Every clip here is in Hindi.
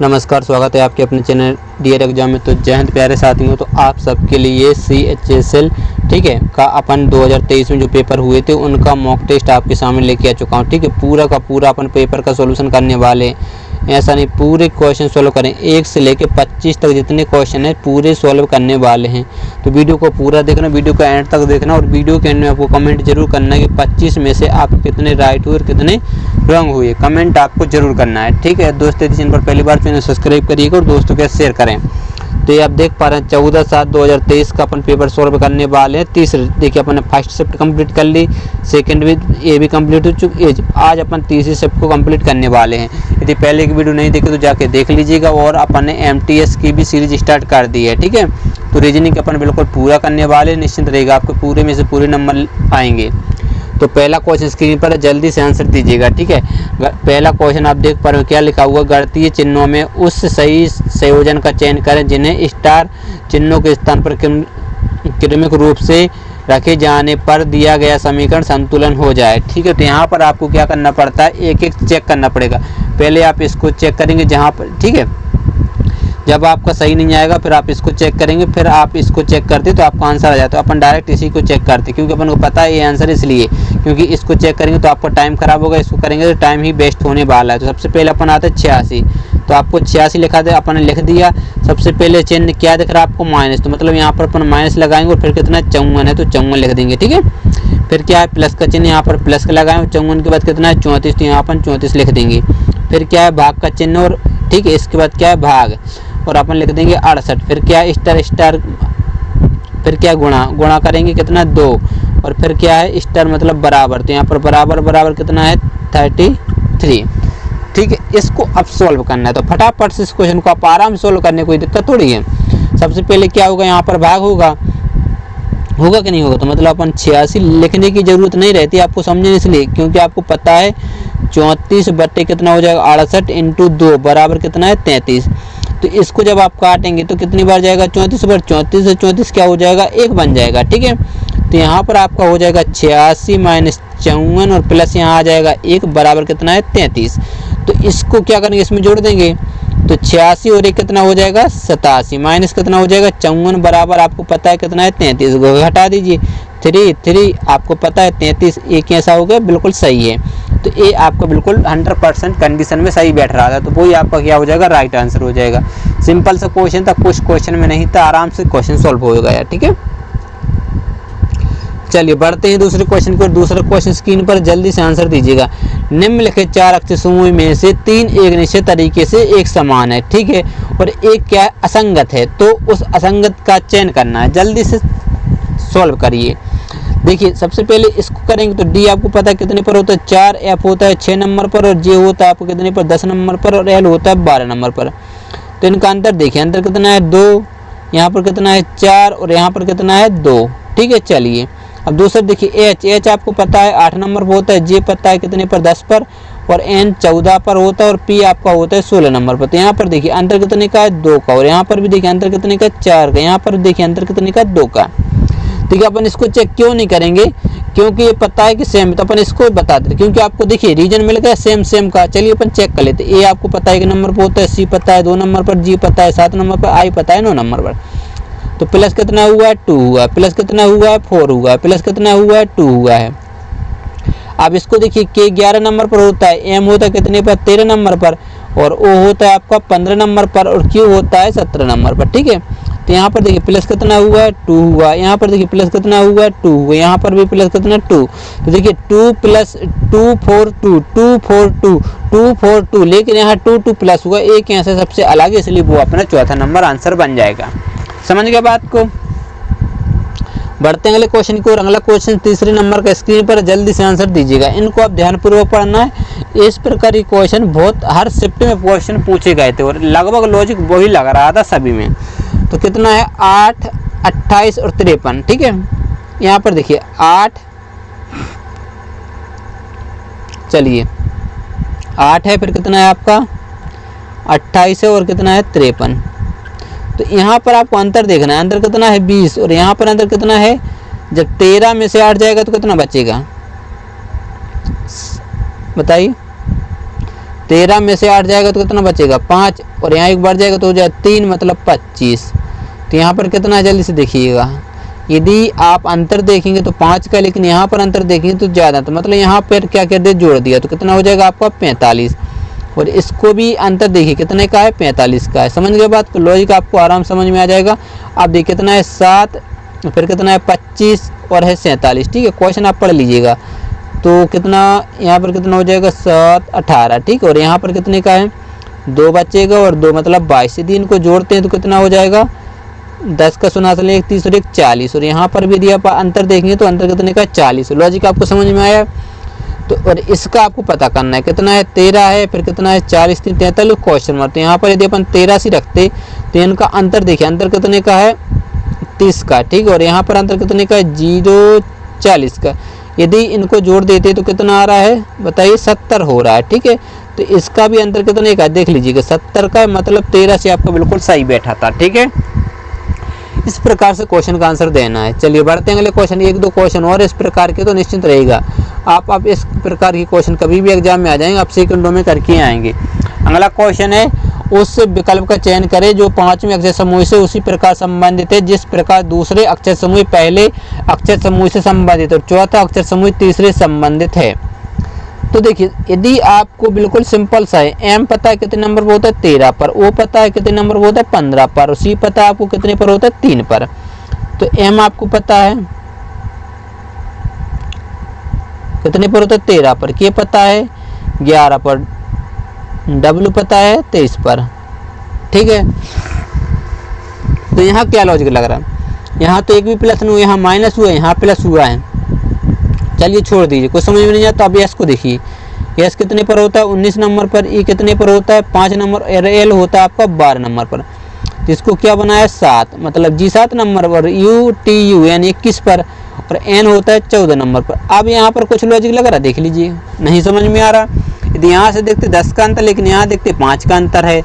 नमस्कार, स्वागत है आपके अपने चैनल डियर एग्जाम में। तो जय हिंद प्यारे साथियों। तो आप सबके लिए CHSL ठीक है का अपन 2023 में जो पेपर हुए थे उनका मॉक टेस्ट आपके सामने लेके आ चुका हूँ। ठीक है, पूरा का पूरा अपन पेपर का सॉल्यूशन करने वाले हैं। ऐसा नहीं, पूरे क्वेश्चन सॉल्व करें, 1 से लेकर 25 तक जितने क्वेश्चन है पूरे सॉल्व करने वाले हैं। तो वीडियो को पूरा देखना, वीडियो का एंड तक देखना और वीडियो के एंड में आपको कमेंट जरूर करना है कि 25 में से आप कितने राइट हुए और कितने रॉन्ग हुए। कमेंट आपको जरूर करना है। ठीक है दोस्तों, यदि चैनल पर पहली बार चैनल सब्सक्राइब करिएगा और दोस्तों के साथ शेयर करें। तो ये आप देख पा रहे हैं 14/7/2023 का अपन पेपर सॉल्व करने वाले हैं। तीसरे देखिए अपन ने फर्स्ट शिफ्ट कंप्लीट कर ली, सेकंड भी ये भी कंप्लीट हो चुकी है। आज अपन तीसरी शिफ्ट को कंप्लीट करने वाले हैं। यदि पहले की वीडियो नहीं देखे तो जाके देख लीजिएगा। और अपन ने MTS की भी सीरीज स्टार्ट कर दी है। ठीक है, तो रीजनिंग अपन बिल्कुल पूरा करने वाले, निश्चिंत रहेगा, आपको पूरे में से पूरे नंबर आएंगे। तो पहला क्वेश्चन स्क्रीन पर जल्दी से आंसर दीजिएगा। ठीक है, पहला क्वेश्चन आप देख पा रहे हो, क्या लिखा हुआ, गणितीय चिन्हों में उस सही संयोजन का चयन करें जिन्हें स्टार चिन्हों के स्थान पर क्रमिक रूप से रखे जाने पर दिया गया समीकरण संतुलन हो जाए। ठीक है, तो यहाँ पर आपको क्या करना पड़ता है, एक एक चेक करना पड़ेगा। पहले आप इसको चेक करेंगे जहाँ पर, ठीक है, जब आपका सही नहीं आएगा फिर आप इसको चेक करेंगे, फिर आप इसको चेक करते तो आपका आंसर आ जाता है। तो अपन डायरेक्ट इसी को चेक करते क्योंकि अपन को पता है ये आंसर, इसलिए क्योंकि इसको चेक करेंगे तो आपका टाइम खराब होगा, इसको करेंगे तो टाइम ही वेस्ट होने वाला है। तो सबसे पहले अपन आता है 86। तो आपको 86 लिखा था, अपन ने लिख दिया। सबसे पहले चिन्ह क्या दिख रहा है आपको, माइनस, तो मतलब यहाँ पर अपन माइनस लगाएंगे और फिर कितना 54 है तो 54 लिख देंगे। ठीक है, फिर क्या है, प्लस का चिन्ह, यहाँ पर प्लस का लगाएंगे, 54 के बाद कितना है 34, तो यहाँ पर 34 लिख देंगे। फिर क्या है, भाग का चिन्ह, और ठीक है इसके बाद क्या है भाग, और अपन लिख देंगे 68। फिर क्या है स्टार स्टार, फिर क्या गुणा करेंगे कितना 2, और फिर क्या है स्टार मतलब बराबर, तो यहाँ पर बराबर बराबर कितना है 33। ठीक है, इसको अब सॉल्व करना है। तो फटाफट से इस क्वेश्चन को आप आराम से सॉल्व करने कोई दिक्कत थोड़ी है। सबसे पहले क्या होगा, यहाँ पर भाग होगा कि नहीं होगा, तो मतलब अपन 86 लिखने की जरूरत नहीं रहती आपको समझने, इसलिए क्योंकि आपको पता है 34 बट्टे कितना हो जाएगा 68 × 2 बराबर कितना है 33। तो इसको जब आप काटेंगे तो कितनी बार जाएगा 34 बार, 34 से 34 क्या हो जाएगा 1 बन जाएगा। ठीक है, तो यहाँ पर आपका हो जाएगा 86 - 54 और प्लस यहाँ आ जाएगा 1 बराबर कितना है 33। तो इसको क्या करेंगे, इसमें जोड़ देंगे, तो 86 और 1 कितना हो जाएगा 87, माइनस कितना हो जाएगा 54 बराबर आपको पता है कितना है 33, घटा दीजिए 3 आपको पता है 33, एक ऐसा हो गया बिल्कुल सही है। तो ये आपका बिल्कुल 100% कंडीशन में सही बैठ रहा था, तो वही आपका क्या हो जाएगा राइट आंसर हो जाएगा। सिंपल सा क्वेश्चन था, कुछ क्वेश्चन में नहीं था, आराम से क्वेश्चन सॉल्व हो गया। ठीक है, चलिए बढ़ते हैं दूसरे क्वेश्चन को। दूसरा क्वेश्चन स्क्रीन पर जल्दी से आंसर दीजिएगा। निम्नलिखित 4 अक्षर समूह में से 3 एक निश्चित तरीके से एक समान है, ठीक है, और एक क्या है असंगत है, तो उस असंगत का चयन करना है। जल्दी से सॉल्व करिए। देखिए सबसे पहले इसको करेंगे तो डी आपको पता है कितने पर होता है 4, एफ होता है 6 नंबर पर, और जे होता है आपको कितने पर 10 नंबर पर, और एल होता है 12 नंबर पर। तो इनका अंतर देखिए, अंतर कितना है 2, यहाँ पर कितना है 4 और यहाँ पर कितना है 2। ठीक है, चलिए अब दूसरा देखिए एच आपको पता है 8 नंबर पर होता है, जे पता है कितने पर 10 पर, और एन 14 पर होता है, और पी आपका होता है 16 नंबर पर। तो यहाँ पर देखिए अंतर कितने का है 2 का, और यहाँ पर भी देखिए अंतर कितने का 4 का, यहाँ पर देखिए अंतर कितने का 2 का। ठीक है, अपन इसको चेक क्यों नहीं करेंगे, क्योंकि ये पता है कि सेम, तो अपन इसको बता देते क्योंकि आपको देखिए रीजन मिल गया सेम का। चलिए अपन चेक कर लेते। ए आपको पता है कि नंबर पर होता है, सी पता है 2 नंबर पर, जी पता है 7 नंबर पर, आई पता है 9 नंबर पर। तो प्लस कितना हुआ है 2 हुआ, प्लस कितना हुआ है 4 हुआ, प्लस कितना हुआ है 2 हुआ है। अब इसको देखिए के 11 नंबर पर होता है, एम होता है कितने पर 13 नंबर पर, और ओ होता है आपका 15 नंबर पर, और क्यू होता है 17 नंबर पर। ठीक है, तो यहाँ पर देखिए प्लस कितना हुआ है 2 हुआ, यहाँ पर देखिए प्लस कितना हुआ है 2 हुआ, यहाँ पर भी प्लस कितना 2। तो देखिए 2 + 2 4 2 2 4 2 2 4 2, लेकिन यहाँ 2 प्लस हुआ, एक यहाँ से सबसे अलग है, इसलिए वो अपना चौथा नंबर आंसर बन जाएगा। समझ गया बात को। बढ़ते हैं अगले क्वेश्चन की ओर। अगला क्वेश्चन तीसरे नंबर का स्क्रीन पर जल्दी से आंसर दीजिएगा। इनको आप ध्यानपूर्वक पढ़ना है। इस प्रकार की क्वेश्चन बहुत हर शिफ्ट में क्वेश्चन पूछे गए थे और लगभग लॉजिक वही लग रहा था सभी में। तो कितना है 8, 28 और 53। ठीक है, यहाँ पर देखिए 8, चलिए 8 है, फिर कितना है आपका 28 है, और कितना है 53। तो यहाँ पर आपको अंतर देखना है, अंतर कितना है 20, और यहाँ पर अंतर कितना है, जब 13 में से 8 जाएगा तो कितना बचेगा बताइए। 13 में से 8 जाएगा तो कितना बचेगा 5, और यहाँ 1 बढ़ जाएगा तो हो जाए 3 मतलब 25। तो यहाँ पर कितना है जल्दी से देखिएगा, यदि आप अंतर देखेंगे तो 5 का, लेकिन यहाँ पर अंतर देखेंगे तो ज़्यादा, तो मतलब यहाँ पर क्या कर दिया जोड़ दिया, तो कितना हो जाएगा आपका 45। और इसको भी अंतर देखिए कितने का है 45 का है। समझ गए बात को, लॉजिक आपको आराम समझ में आ जाएगा। आप देखिए कितना है 7, फिर कितना है 25 और है 47। ठीक है, क्वेश्चन आप पढ़ लीजिएगा। तो कितना यहाँ पर कितना हो जाएगा 7 18। ठीक है, और यहाँ पर कितने का है 2 बचेगा और 2 मतलब 22। यदि इनको जोड़ते हैं तो कितना हो जाएगा 10 का 1 30 और 1 40। और यहाँ पर भी यदि आप अंतर देखेंगे तो अंतर कितने का 40। लॉजिक आपको समझ में आया। तो और इसका आपको पता करना है कितना है 13 है, फिर कितना है 40 3 43 क्वेश्चन मार्क। तो यहाँ पर यदि अपन 13 से रखते तो इनका अंतर देखिए, अंतर कितने का है 30 का। ठीक है, और यहाँ पर अंतर कितने का है 0 40 का। यदि इनको जोड़ देते तो कितना आ रहा है बताइए 70 हो रहा है। ठीक है, तो इसका भी अंतर कितने का देख लीजिएगा 70 का, मतलब 13 से आपका बिल्कुल सही बैठा था। ठीक है, इस प्रकार से क्वेश्चन का आंसर देना है। चलिए बढ़ते हैं अगले क्वेश्चन, 1-2 क्वेश्चन और इस प्रकार के तो निश्चिंत रहेगा। आप इस प्रकार की क्वेश्चन कभी भी एग्जाम में आ जाएंगे, आप सेकंडों में करके आएंगे। अगला क्वेश्चन है, उस विकल्प का चयन करें जो 5वें अक्षर समूह से उसी प्रकार संबंधित है जिस प्रकार दूसरे अक्षर समूह पहले अक्षर समूह से संबंधित और चौथा अक्षर समूह तीसरे संबंधित है। तो देखिए, यदि आपको बिल्कुल सिंपल सा है, एम पता है कितने नंबर पर होता है 13 पर, ओ पता है कितने नंबर पर होता है 15 पर, सी पता है आपको कितने पर होता है 3 पर। तो एम आपको पता है कितने पर होता है 13 पर, के पता है 11 पर, डब्ल्यू पता है 23 पर। ठीक है, तो यहाँ क्या लॉजिक लग रहा है, यहाँ तो एक भी प्लस नहीं हुआ, यहाँ माइनस हुआ है, यहाँ प्लस हुआ है। चलिए छोड़ दीजिए, कुछ समझ में नहीं आता। अब एस को देखिए, एस कितने पर होता है 19 नंबर पर, ई कितने पर होता है 5 नंबर, एल होता है आपका 12 नंबर पर। जिसको क्या बनाया 7, मतलब जी 7 नंबर पर, यू टी यू यानी 21 पर, और एन होता है 14 नंबर पर। अब यहाँ पर कुछ लॉजिक लग रहा है, देख लीजिए, नहीं समझ में आ रहा। यदि यहाँ से देखते 10 का अंतर, लेकिन यहाँ देखते 5 का अंतर है,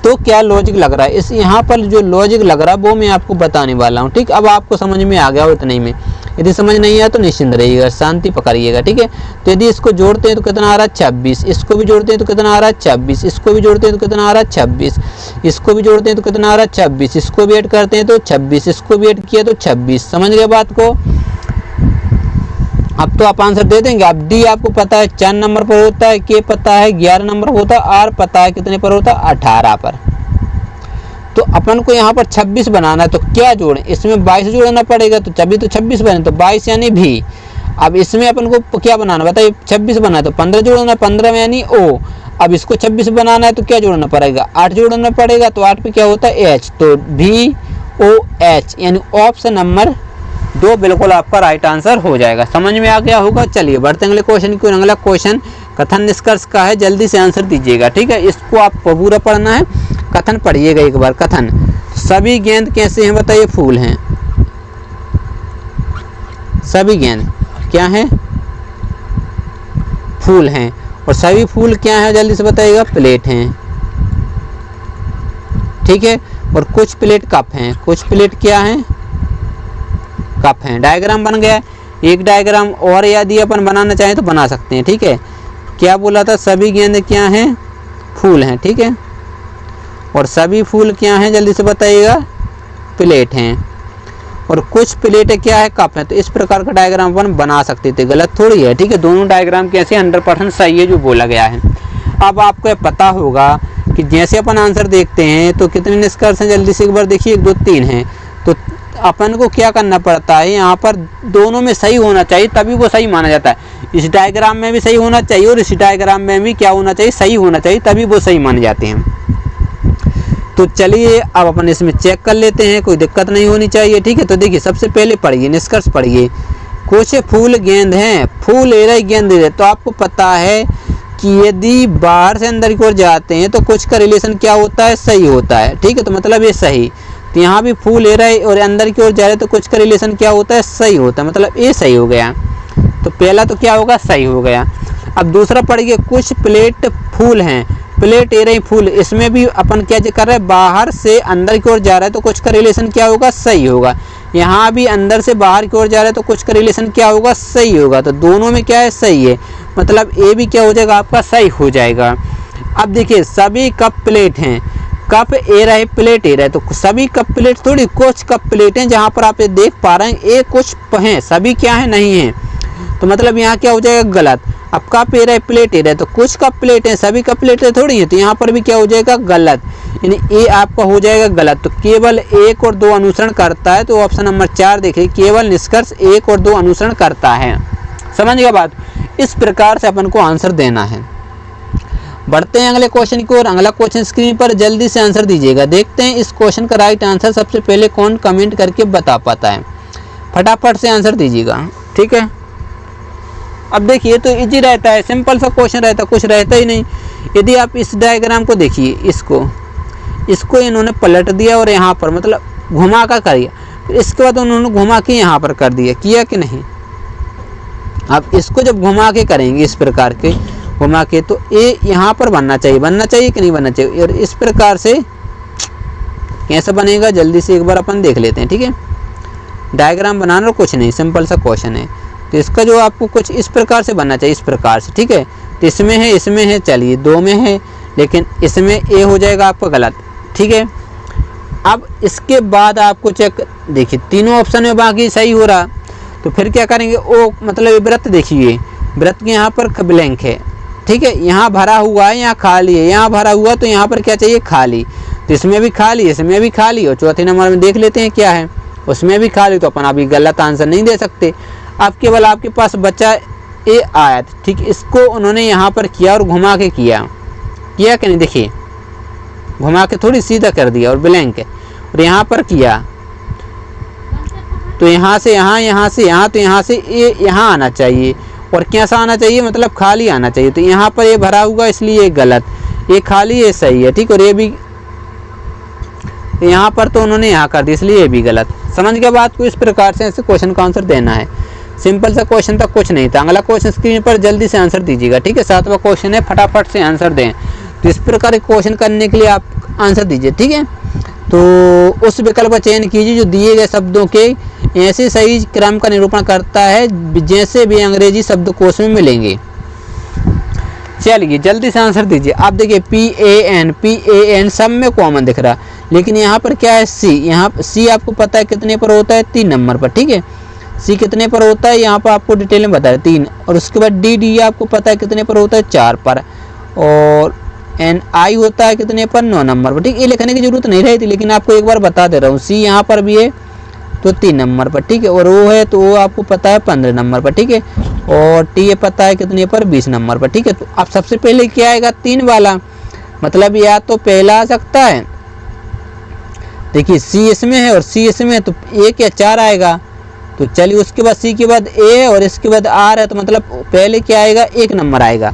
तो क्या लॉजिक लग रहा है। इस यहाँ पर जो लॉजिक लग रहा है वो मैं आपको बताने वाला हूँ। ठीक, अब आपको समझ में आ गया हो इतना ही में। यदि समझ नहीं आया तो निश्चिंत रहिएगा, शांति पकड़िएगा। ठीक है, तो यदि इसको जोड़ते हैं तो कितना आ रहा है 26, इसको भी जोड़ते हैं तो कितना आ रहा है 26, इसको भी जोड़ते हैं तो कितना आ रहा है 26, इसको भी जोड़ते हैं तो कितना आ रहा है 26, इसको भी ऐड करते हैं तो 26, इसको भी ऐड किया तो 26। समझ गए बात को। अब तो आप आंसर दे देंगे। अब डी आपको पता है 4 नंबर पर होता है, के पता है 11 नंबर पर होता है, आर पता है कितने पर होता है 18 पर। तो अपन को यहाँ पर 26 बनाना है, तो क्या जोड़ें, इसमें 22 जोड़ना पड़ेगा, तो तभी तो 26 बने, तो 22 यानी भी। अब इसमें अपन को क्या बनाना बताइए, 26 बनाना है तो 15 जोड़ना, 15 में यानी ओ। अब इसको 26 बनाना है तो क्या जोड़ना पड़ेगा 8 जोड़ना पड़ेगा, तो 8 पे क्या होता है एच, तो भी ओ एच यानी ऑप्शन नंबर 2 बिल्कुल आपका राइट आंसर हो जाएगा। समझ में आ गया होगा। चलिए बढ़ते हैं अगले क्वेश्चन की। अगला क्वेश्चन कथन निष्कर्ष का है, जल्दी से आंसर दीजिएगा। ठीक है, इसको आप पूरा पढ़ना है, कथन पढ़िएगा एक बार। कथन, सभी गेंद कैसे हैं बताइए, फूल हैं। सभी गेंद क्या हैं, फूल हैं। और सभी फूल क्या है जल्दी से बताइएगा, प्लेट हैं। ठीक है, और कुछ प्लेट कप हैं, कुछ प्लेट क्या हैं, कप हैं। डायग्राम बन गया। एक डायग्राम और यदि अपन बनाना चाहें तो बना सकते हैं। ठीक है, क्या बोला था, सभी गेंद क्या हैं, फूल हैं। ठीक है, और सभी फूल क्या हैं जल्दी से बताइएगा, प्लेट हैं। और कुछ प्लेटें क्या है, कप हैं। तो इस प्रकार का डायग्राम अपन बना सकते थे, गलत थोड़ी है। ठीक है, दोनों डायग्राम कैसे 100% सही है जो बोला गया है। अब आपको पता होगा कि जैसे अपन आंसर देखते हैं तो कितने निष्कर्ष हैं, जल्दी से एक बार देखिए, 1 2 3 हैं। तो अपन को क्या करना पड़ता है, यहाँ पर दोनों में सही होना चाहिए तभी वो सही माना जाता है। इस डायग्राम में भी सही होना चाहिए और इस डायग्राम में भी क्या होना चाहिए, सही होना चाहिए, तभी वो सही माने जाते हैं। तो चलिए अब अपन इसमें चेक कर लेते हैं, कोई दिक्कत नहीं होनी चाहिए। ठीक है, तो देखिए सबसे पहले पढ़िए, निष्कर्ष पढ़िए। कुछ फूल गेंद हैं, फूल एरा गेंद है। तो आपको पता है कि यदि बाहर से अंदर की ओर जाते हैं तो कुछ का रिलेशन क्या होता है, सही होता है। ठीक है, तो मतलब ये सही। तो यहाँ भी फूल ले रहा है और अंदर की ओर जा रहे हैं तो कुछ का रिलेशन क्या होता है, सही होता है, मतलब ये सही हो गया। तो पहला तो क्या होगा, सही हो गया। अब दूसरा पढ़िए, कुछ प्लेट फूल हैं, प्लेट ए रही फूल, इसमें भी अपन क्या कर रहे हैं, बाहर से अंदर की ओर जा रहा है तो कुछ का रिलेशन क्या होगा, सही होगा। यहाँ भी अंदर से बाहर की ओर जा रहा है तो कुछ का रिलेशन क्या होगा, सही होगा। तो दोनों में क्या है, सही है, मतलब ए भी क्या हो जाएगा आपका, सही हो जाएगा। अब देखिए सभी कप प्लेट हैं, कप ए रहे प्लेट ए रहे, तो सभी कप प्लेट थोड़ी, कुछ कप प्लेट हैं जहाँ पर आप ये देख पा रहे हैं ए कुछ हैं, सभी क्या है नहीं है, तो मतलब यहाँ क्या हो जाएगा गलत। अब कप ए रहे प्लेट ए रहे, तो कुछ कप प्लेट हैं, सभी कप प्लेटें थोड़ी हैं, तो यहाँ पर भी क्या हो जाएगा गलत, यानी ए आपका हो जाएगा गलत। तो केवल 1 और 2 अनुसरण करता है, तो ऑप्शन नंबर 4 देखिए, केवल निष्कर्ष 1 और 2 अनुसरण करता है। समझ गया बात। इस प्रकार से अपन को आंसर देना है। बढ़ते हैं अगले क्वेश्चन की ओर। अगला क्वेश्चन स्क्रीन पर जल्दी से आंसर दीजिएगा। देखते हैं इस क्वेश्चन का राइट आंसर सबसे पहले कौन कमेंट करके बता पाता है। फटाफट से आंसर दीजिएगा, ठीक है। अब देखिए तो इजी रहता है, सिंपल सा क्वेश्चन रहता है, कुछ रहता ही नहीं। यदि आप इस डायग्राम को देखिए, इसको इन्होंने पलट दिया और यहाँ पर मतलब घुमा कर दिया, फिर इसके बाद उन्होंने घुमा के यहाँ पर कर दिया, किया कि नहीं। अब इसको जब घुमा के करेंगे इस प्रकार के घुमा के, तो ए यहाँ पर बनना चाहिए कि नहीं बनना चाहिए, और इस प्रकार से कैसे बनेगा जल्दी से एक बार अपन देख लेते हैं, ठीक है। डायग्राम बनाना कुछ नहीं, सिंपल सा क्वेश्चन है। तो इसका जो आपको कुछ इस प्रकार से बनना चाहिए, इस प्रकार से, ठीक है। तो इसमें है चलिए 2 में है, लेकिन इसमें ए हो जाएगा आपका गलत, ठीक है। अब इसके बाद आपको चेक देखिए, तीनों ऑप्शन में बाकी सही हो रहा, तो फिर क्या करेंगे, ओ मतलब व्रत देखिए, व्रत के यहाँ पर ब्लैंक है, ठीक है, यहाँ भरा हुआ है, यहाँ खाली है, यहाँ भरा हुआ, तो यहाँ पर क्या चाहिए खाली, तो इसमें भी खाली, इसमें भी खाली, और चौथे नंबर में देख लेते हैं क्या है, उसमें भी खाली, तो अपन अभी गलत आंसर नहीं दे सकते। अब केवल आपके पास बचा ए आयत, ठीक, इसको उन्होंने यहाँ पर किया और घुमा के किया कि नहीं, देखिए घुमा के थोड़ी सीधा कर दिया और ब्लैंक है, और यहाँ पर किया, तो यहाँ से यहाँ, यहाँ से यहाँ, तो यहाँ से ए यहाँ आना चाहिए, और कैसा आना चाहिए, मतलब खाली आना चाहिए, तो यहाँ पर ये भरा हुआ इसलिए ये गलत, ये खाली ये सही है, ठीक, और ये भी यहाँ पर तो उन्होंने यहाँ कर दिया इसलिए ये भी गलत। समझ गया बात को। इस प्रकार से ऐसे क्वेश्चन का आंसर देना है। सिंपल सा क्वेश्चन था, कुछ नहीं था। अगला क्वेश्चन स्क्रीन पर जल्दी से आंसर दीजिएगा, ठीक है। 7वां क्वेश्चन है, फटाफट से आंसर दें। तो इस प्रकार के क्वेश्चन करने के लिए आप आंसर दीजिए, ठीक है। तो उस विकल्प का चयन कीजिए जो दिए गए शब्दों के ऐसे सही क्रम का निरूपण करता है जैसे भी अंग्रेजी शब्दकोश में मिलेंगे। चलिए जल्दी से आंसर दीजिए। आप देखिए PAN सब में कॉमन दिख रहा, लेकिन यहाँ पर क्या है C। यहाँ C आपको पता है कितने पर होता है, 3 नंबर पर, ठीक है। C कितने पर होता है यहाँ पर आपको डिटेल में बता है 3, और उसके बाद D आपको पता है कितने पर होता है 4 पर, और NI होता है कितने पर 9 नंबर पर, ठीक। ये लिखने की जरूरत नहीं रही थी, लेकिन आपको एक बार बता दे रहा हूँ। C यहाँ पर भी है तो 3 नंबर पर, ठीक है, और O है तो वो आपको पता है 15 नंबर पर, ठीक है, और T पता है कितने पर 20 नंबर पर, ठीक है। तो अब सबसे पहले क्या आएगा 3 वाला, मतलब या तो पहला आ सकता है, देखिए C इसमें है और C इसमें है, तो 1 या 4 आएगा। तो चलिए उसके बाद C के बाद A और इसके बाद R है, तो मतलब पहले क्या आएगा 1 नंबर आएगा।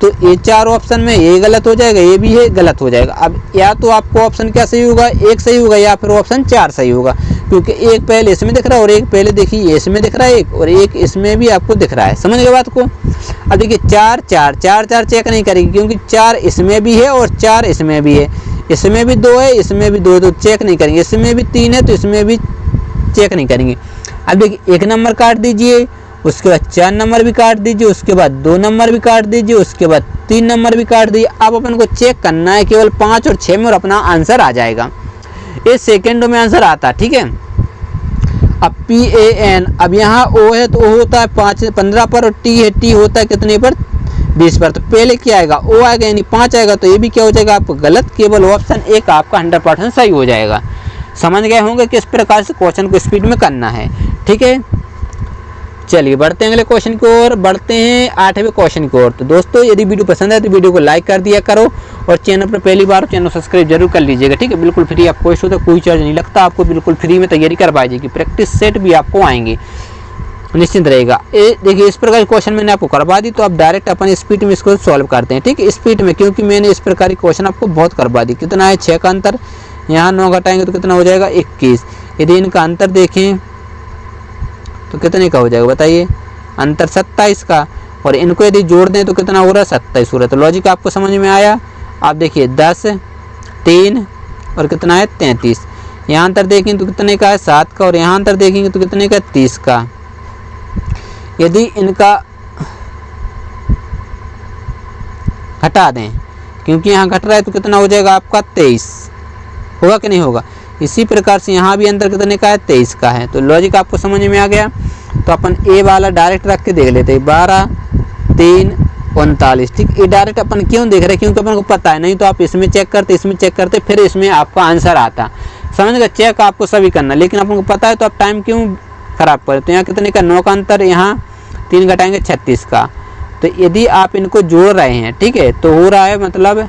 तो ये 4 ऑप्शन में ये गलत हो जाएगा, ये भी है गलत हो जाएगा। अब या तो आपको ऑप्शन क्या सही होगा, 1 सही होगा, या फिर ऑप्शन 4 सही होगा, क्योंकि 1 पहले इसमें दिख रहा है और 1 पहले देखिए इसमें दिख रहा है, 1 और 1 इसमें भी आपको दिख रहा है। समझ गए बात को। अब देखिए 4 4 4 4 चेक नहीं करेंगे, क्योंकि 4 इसमें भी है और 4 इसमें भी है, इसमें भी 2 है, इसमें भी 2 है, तो चेक नहीं करेंगे। इसमें भी 3 है तो इसमें भी चेक नहीं करेंगे। अब देखिए 1 नंबर काट दीजिए, उसके बाद 4 नंबर भी काट दीजिए, उसके बाद 2 नंबर भी काट दीजिए, उसके बाद 3 नंबर भी काट दीजिए। अब अपन को चेक करना है केवल 5 और 6 में, और अपना आंसर आ जाएगा। ये सेकेंडों में आंसर आता, ठीक है। अब PAN, अब यहाँ O है तो O होता है 15 पर, और T है, T होता है कितने पर 20 पर, तो पहले क्या आएगा O आएगा, यानी 5 आएगा, तो ये भी क्या हो जाएगा आपको गलत। केवल ऑप्शन 1 आपका 100% सही हो जाएगा। समझ गए होंगे किस प्रकार से क्वेश्चन को स्पीड में करना है, ठीक है। चलिए बढ़ते हैं अगले क्वेश्चन की ओर, बढ़ते हैं 8वें क्वेश्चन की ओर। तो दोस्तों यदि वीडियो पसंद है तो वीडियो को लाइक कर दिया करो, और चैनल पर पहली बार चैनल सब्सक्राइब जरूर कर लीजिएगा, ठीक है। बिल्कुल फ्री, आपको कोई होता कोई चार्ज नहीं लगता, आपको बिल्कुल फ्री में तैयारी करवाई जाएगी। प्रैक्टिस सेट भी आपको आएंगे, निश्चिंत रहेगा। देखिए इस प्रकार क्वेश्चन मैंने आपको करवा दी, तो आप डायरेक्ट अपन स्पीड में इसको सॉल्व करते हैं, ठीक है। स्पीड में, क्योंकि मैंने इस प्रकार की क्वेश्चन आपको बहुत करवा दी। कितना है 6 का अंतर, यहाँ 9 घटाएंगे तो कितना हो जाएगा 21। यदि इनका अंतर देखें तो कितने का हो जाएगा बताइए, अंतर 27 का, और इनको यदि जोड़ दें तो कितना हो रहा है 27 हो रहा है। तो लॉजिक आपको समझ में आया। आप देखिए 10 3 और कितना है 33, यहाँ अंतर देखेंगे तो कितने का है 7 का, और यहाँ अंतर देखेंगे तो कितने का 30 का। यदि इनका घटा दें, क्योंकि यहाँ घट रहा है तो कितना हो जाएगा आपका 23, होगा कि नहीं होगा। इसी प्रकार से यहाँ भी अंतर कितने का है, 23 का है। तो लॉजिक आपको समझ में आ गया। तो अपन ए वाला डायरेक्ट रख के देख लेते हैं, 12 3 39, ठीक। ये डायरेक्ट अपन क्यों देख रहे हैं, क्योंकि अपन को पता है, नहीं तो आप इसमें चेक करते, इसमें चेक करते, फिर इसमें आपका आंसर आता। समझ गए, चेक आपको सभी करना, लेकिन अपन को पता है तो आप टाइम क्यों खराब करें। तो यहाँ कितने का 9 का अंतर, यहाँ 3 घटाएंगे 36 का। तो यदि आप इनको जोड़ रहे हैं, ठीक है, तो हो रहा है मतलब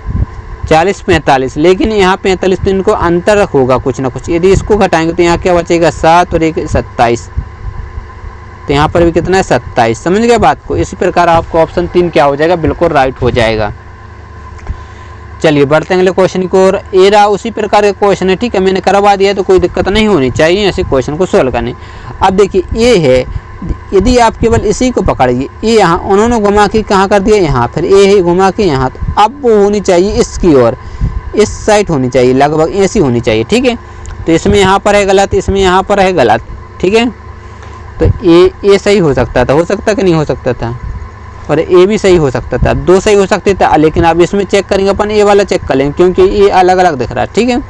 40 45, लेकिन यहाँ 45 तो इनको अंतर होगा कुछ ना कुछ। यदि इसको घटाएंगे तो यहाँ क्या बचेगा 7 और 1 27, तो यहाँ पर भी कितना है 27। समझ गए बात को। इसी प्रकार आपको ऑप्शन 3 क्या हो जाएगा, बिल्कुल राइट हो जाएगा। चलिए बढ़ते हैं अगले क्वेश्चन की ओर। ए रहा उसी प्रकार का क्वेश्चन है, ठीक है, मैंने करवा दिया तो कोई दिक्कत नहीं होनी चाहिए ऐसे क्वेश्चन को सोल्व करने। अब देखिए ए है, यदि आप केवल इसी को पकड़िए, ये यहाँ उन्होंने घुमा के कहाँ कर दिया, यहाँ, फिर ए है घुमा के यहाँ, तो अब वो होनी चाहिए इसकी ओर, इस साइड होनी चाहिए, लगभग ऐसी होनी चाहिए, ठीक है। तो इसमें यहाँ पर है गलत, इसमें यहाँ पर है गलत, ठीक है। तो ए सही हो सकता था, हो सकता कि नहीं हो सकता था, और ए भी सही हो सकता था, 2 सही हो सकते थे। लेकिन अब इसमें चेक करेंगे अपन, ए वाला चेक कर लेंगे क्योंकि ये अलग अलग दिख रहा है, ठीक है।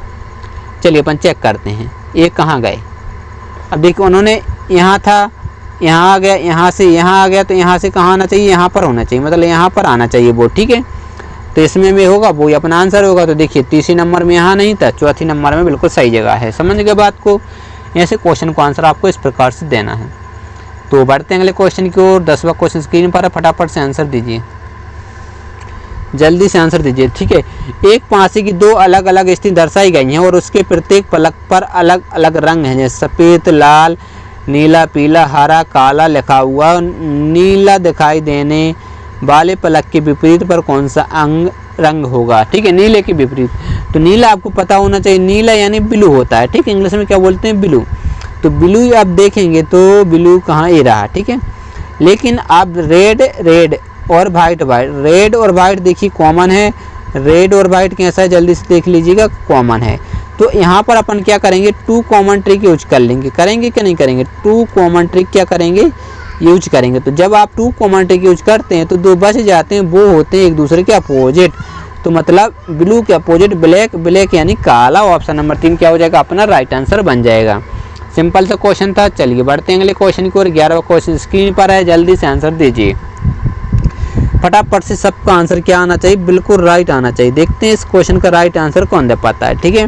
चलिए अपन चेक करते हैं ये कहाँ गए। अब देखिए उन्होंने यहाँ था, यहाँ आ गया, यहाँ से यहाँ आ गया, तो यहाँ से कहाँ आना चाहिए, यहाँ पर होना चाहिए, मतलब यहाँ पर आना चाहिए वो, ठीक है। तो इसमें में होगा वो ही अपना आंसर होगा। तो देखिए तीसरी नंबर में यहाँ नहीं था, चौथी नंबर में बिल्कुल सही जगह है। समझ गए बात को। ऐसे क्वेश्चन को आंसर आपको इस प्रकार से देना है। तो बढ़ते हैं अगले क्वेश्चन की ओर। 10वां क्वेश्चन स्क्रीन पर है, फटाफट से आंसर दीजिए, जल्दी से आंसर दीजिए, ठीक है। एक पांसे की 2 अलग अलग स्थिति दर्शाई गई हैं और उसके प्रत्येक पलक पर अलग अलग रंग हैं, जैसे सफ़ेद, लाल, नीला, पीला, हरा, काला लिखा हुआ। नीला दिखाई देने वाले पलक के विपरीत पर कौन सा रंग होगा, ठीक है, नीले के विपरीत। तो नीला आपको पता होना चाहिए, नीला यानी ब्लू होता है, ठीक है, इंग्लिश में क्या बोलते हैं, ब्लू। तो ब्लू आप देखेंगे तो ब्लू कहाँ ये रहा, ठीक है। लेकिन आप रेड और वाइट, रेड और वाइट देखिए कॉमन है, रेड और वाइट कैसा है जल्दी से देख लीजिएगा, कॉमन है। तो यहाँ पर अपन क्या करेंगे, 2 कॉमन ट्रिक यूज कर लेंगे, करेंगे कि नहीं करेंगे, 2 कॉमन ट्रिक क्या करेंगे, यूज करेंगे। तो जब आप 2 कॉमन ट्रिक यूज करते हैं तो 2 बच जाते हैं, वो होते हैं एक दूसरे के अपोजिट। तो मतलब ब्लू के अपोजिट ब्लैक, ब्लैक यानी काला। ऑप्शन नंबर 3 क्या हो जाएगा, अपना राइट आंसर बन जाएगा। सिंपल सा क्वेश्चन था। चलिए बढ़ते हैं अगले क्वेश्चन की ओर। 11वां क्वेश्चन स्क्रीन पर है, जल्दी से आंसर दीजिए फटाफट से। सबका आंसर क्या आना चाहिए, बिल्कुल राइट आना चाहिए। देखते हैं इस क्वेश्चन का राइट आंसर कौन दे पाता है, ठीक है।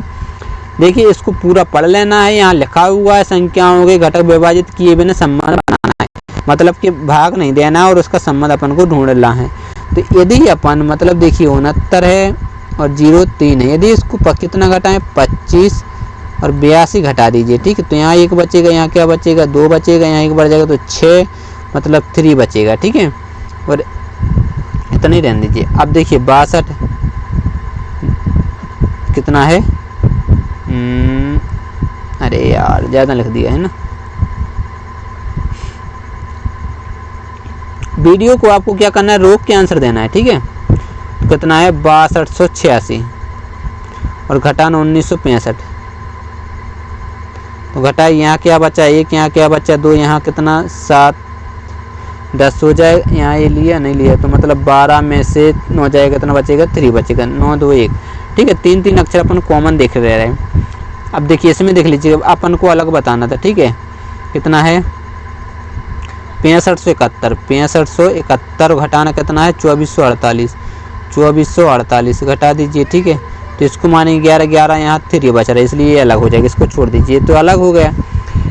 देखिए इसको पूरा पढ़ लेना है, यहाँ लिखा हुआ है संख्याओं के घटक विभाजित किए बिना संबंध बनाना है, मतलब कि भाग नहीं देना है और उसका संबंध अपन को ढूंढना है। तो यदि अपन मतलब देखिए 69 है और 0 3 है, यदि इसको कितना घटाएं 25 और 82 घटा दीजिए, ठीक है। तो यहाँ 1 बचेगा, यहाँ क्या बचेगा 2 बचेगा, यहाँ 1 बढ़ जाएगा तो 6 मतलब 3 बचेगा, ठीक है। और इतना ही रहने दीजिए। अब देखिए 62 कितना है, अरे यार ज़्यादा लिख दिया है ना। वीडियो को आपको क्या करना है, रोक के आंसर देना है, ठीक है। तो कितना है 6286 और घटाना 1965। तो घटा यहाँ क्या बचा 1, यहाँ क्या बचा 2, यहाँ कितना 7 10 हो जाए, यहाँ ये लिया नहीं लिया तो मतलब 12 में से 9 जाएगा, कितना बचेगा 3 बचेगा, 9 2 1, ठीक है। 3 अक्षर अपन कॉमन देख रहे हैं। अब देखिए इसमें देख लीजिए, अपन को अलग बताना था, ठीक है। कितना है 6571, 6571 घटाना कितना है 2448, 2448 घटा दीजिए, ठीक है। तो इसको मानेंगे 11 11, यहाँ 3 बच रहा है इसलिए ये अलग हो जाएगा, इसको छोड़ दीजिए तो अलग हो गया।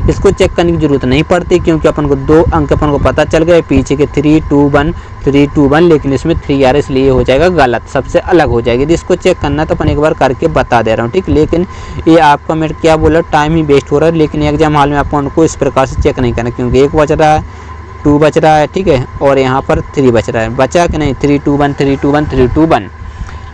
इसको चेक करने की जरूरत नहीं पड़ती क्योंकि अपन को 2 अंक अपन को पता चल गए पीछे के 3 2 1 3 2 1, लेकिन इसमें 3 आ रहा है इसलिए हो जाएगा गलत, सबसे अलग हो जाएगी। यदि इसको चेक करना है तो अपन एक बार करके बता दे रहा हूँ, ठीक। लेकिन ये आपका मैं क्या बोला, टाइम ही वेस्ट हो रहा है। लेकिन एग्जाम हॉल में अपन को इस प्रकार से चेक नहीं करना क्योंकि 1 बच रहा है, 2 बच रहा है, ठीक है, और यहाँ पर 3 बच रहा है, बचा कि नहीं 3 2 1 3 2 1 3 2 1।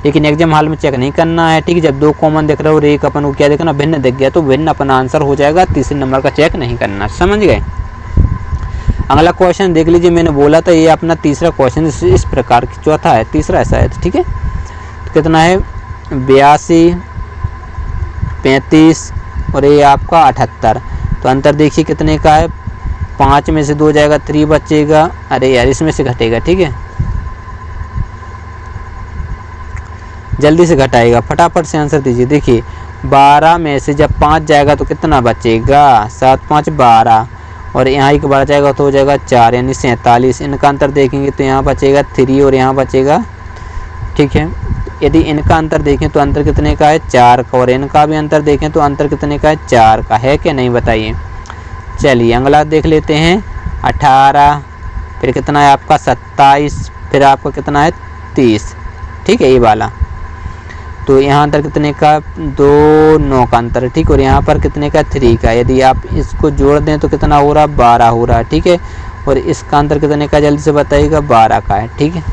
लेकिन एग्जाम हॉल में चेक नहीं करना है, ठीक है। जब 2 कॉमन दिख रहा है और एक अपन को क्या देखना भिन्न दिख गया तो भिन्न अपना आंसर हो जाएगा, तीसरे नंबर का चेक नहीं करना, समझ गए। अगला क्वेश्चन देख लीजिए, मैंने बोला था ये अपना तीसरा क्वेश्चन इस प्रकार की, चौथा है, तीसरा ऐसा है, ठीक है। तो कितना है 82 35 और ये आपका 78। तो अंतर देखिए कितने का है, 5 में से 2 जाएगा 3 बचेगा, अरे यार इसमें से घटेगा, ठीक है। जल्दी से घटाएगा, फटाफट से आंसर दीजिए। देखिए 12 में से जब 5 जाएगा तो कितना बचेगा, 7 5 12, और यहाँ एक 12 जाएगा तो हो जाएगा 4 यानी 47। इनका अंतर देखेंगे तो यहाँ बचेगा 3 और यहाँ बचेगा, ठीक है। यदि इनका अंतर देखें तो अंतर कितने का है, 4 का, और इनका भी अंतर देखें तो अंतर कितने का है, 4 का है कि नहीं बताइए। चलिए अगला देख लेते हैं 18, फिर कितना है आपका 27, फिर आपका कितना है 30, ठीक है ये वाला। तो यहाँ अंतर कितने का, 2 9 का अंतर, ठीक, और यहाँ पर कितने का 3 का। यदि आप इसको जोड़ दें तो कितना हो रहा, 12 हो रहा है, ठीक है। और इसका अंतर कितने का जल्दी से बताइएगा, 12 का है, ठीक है।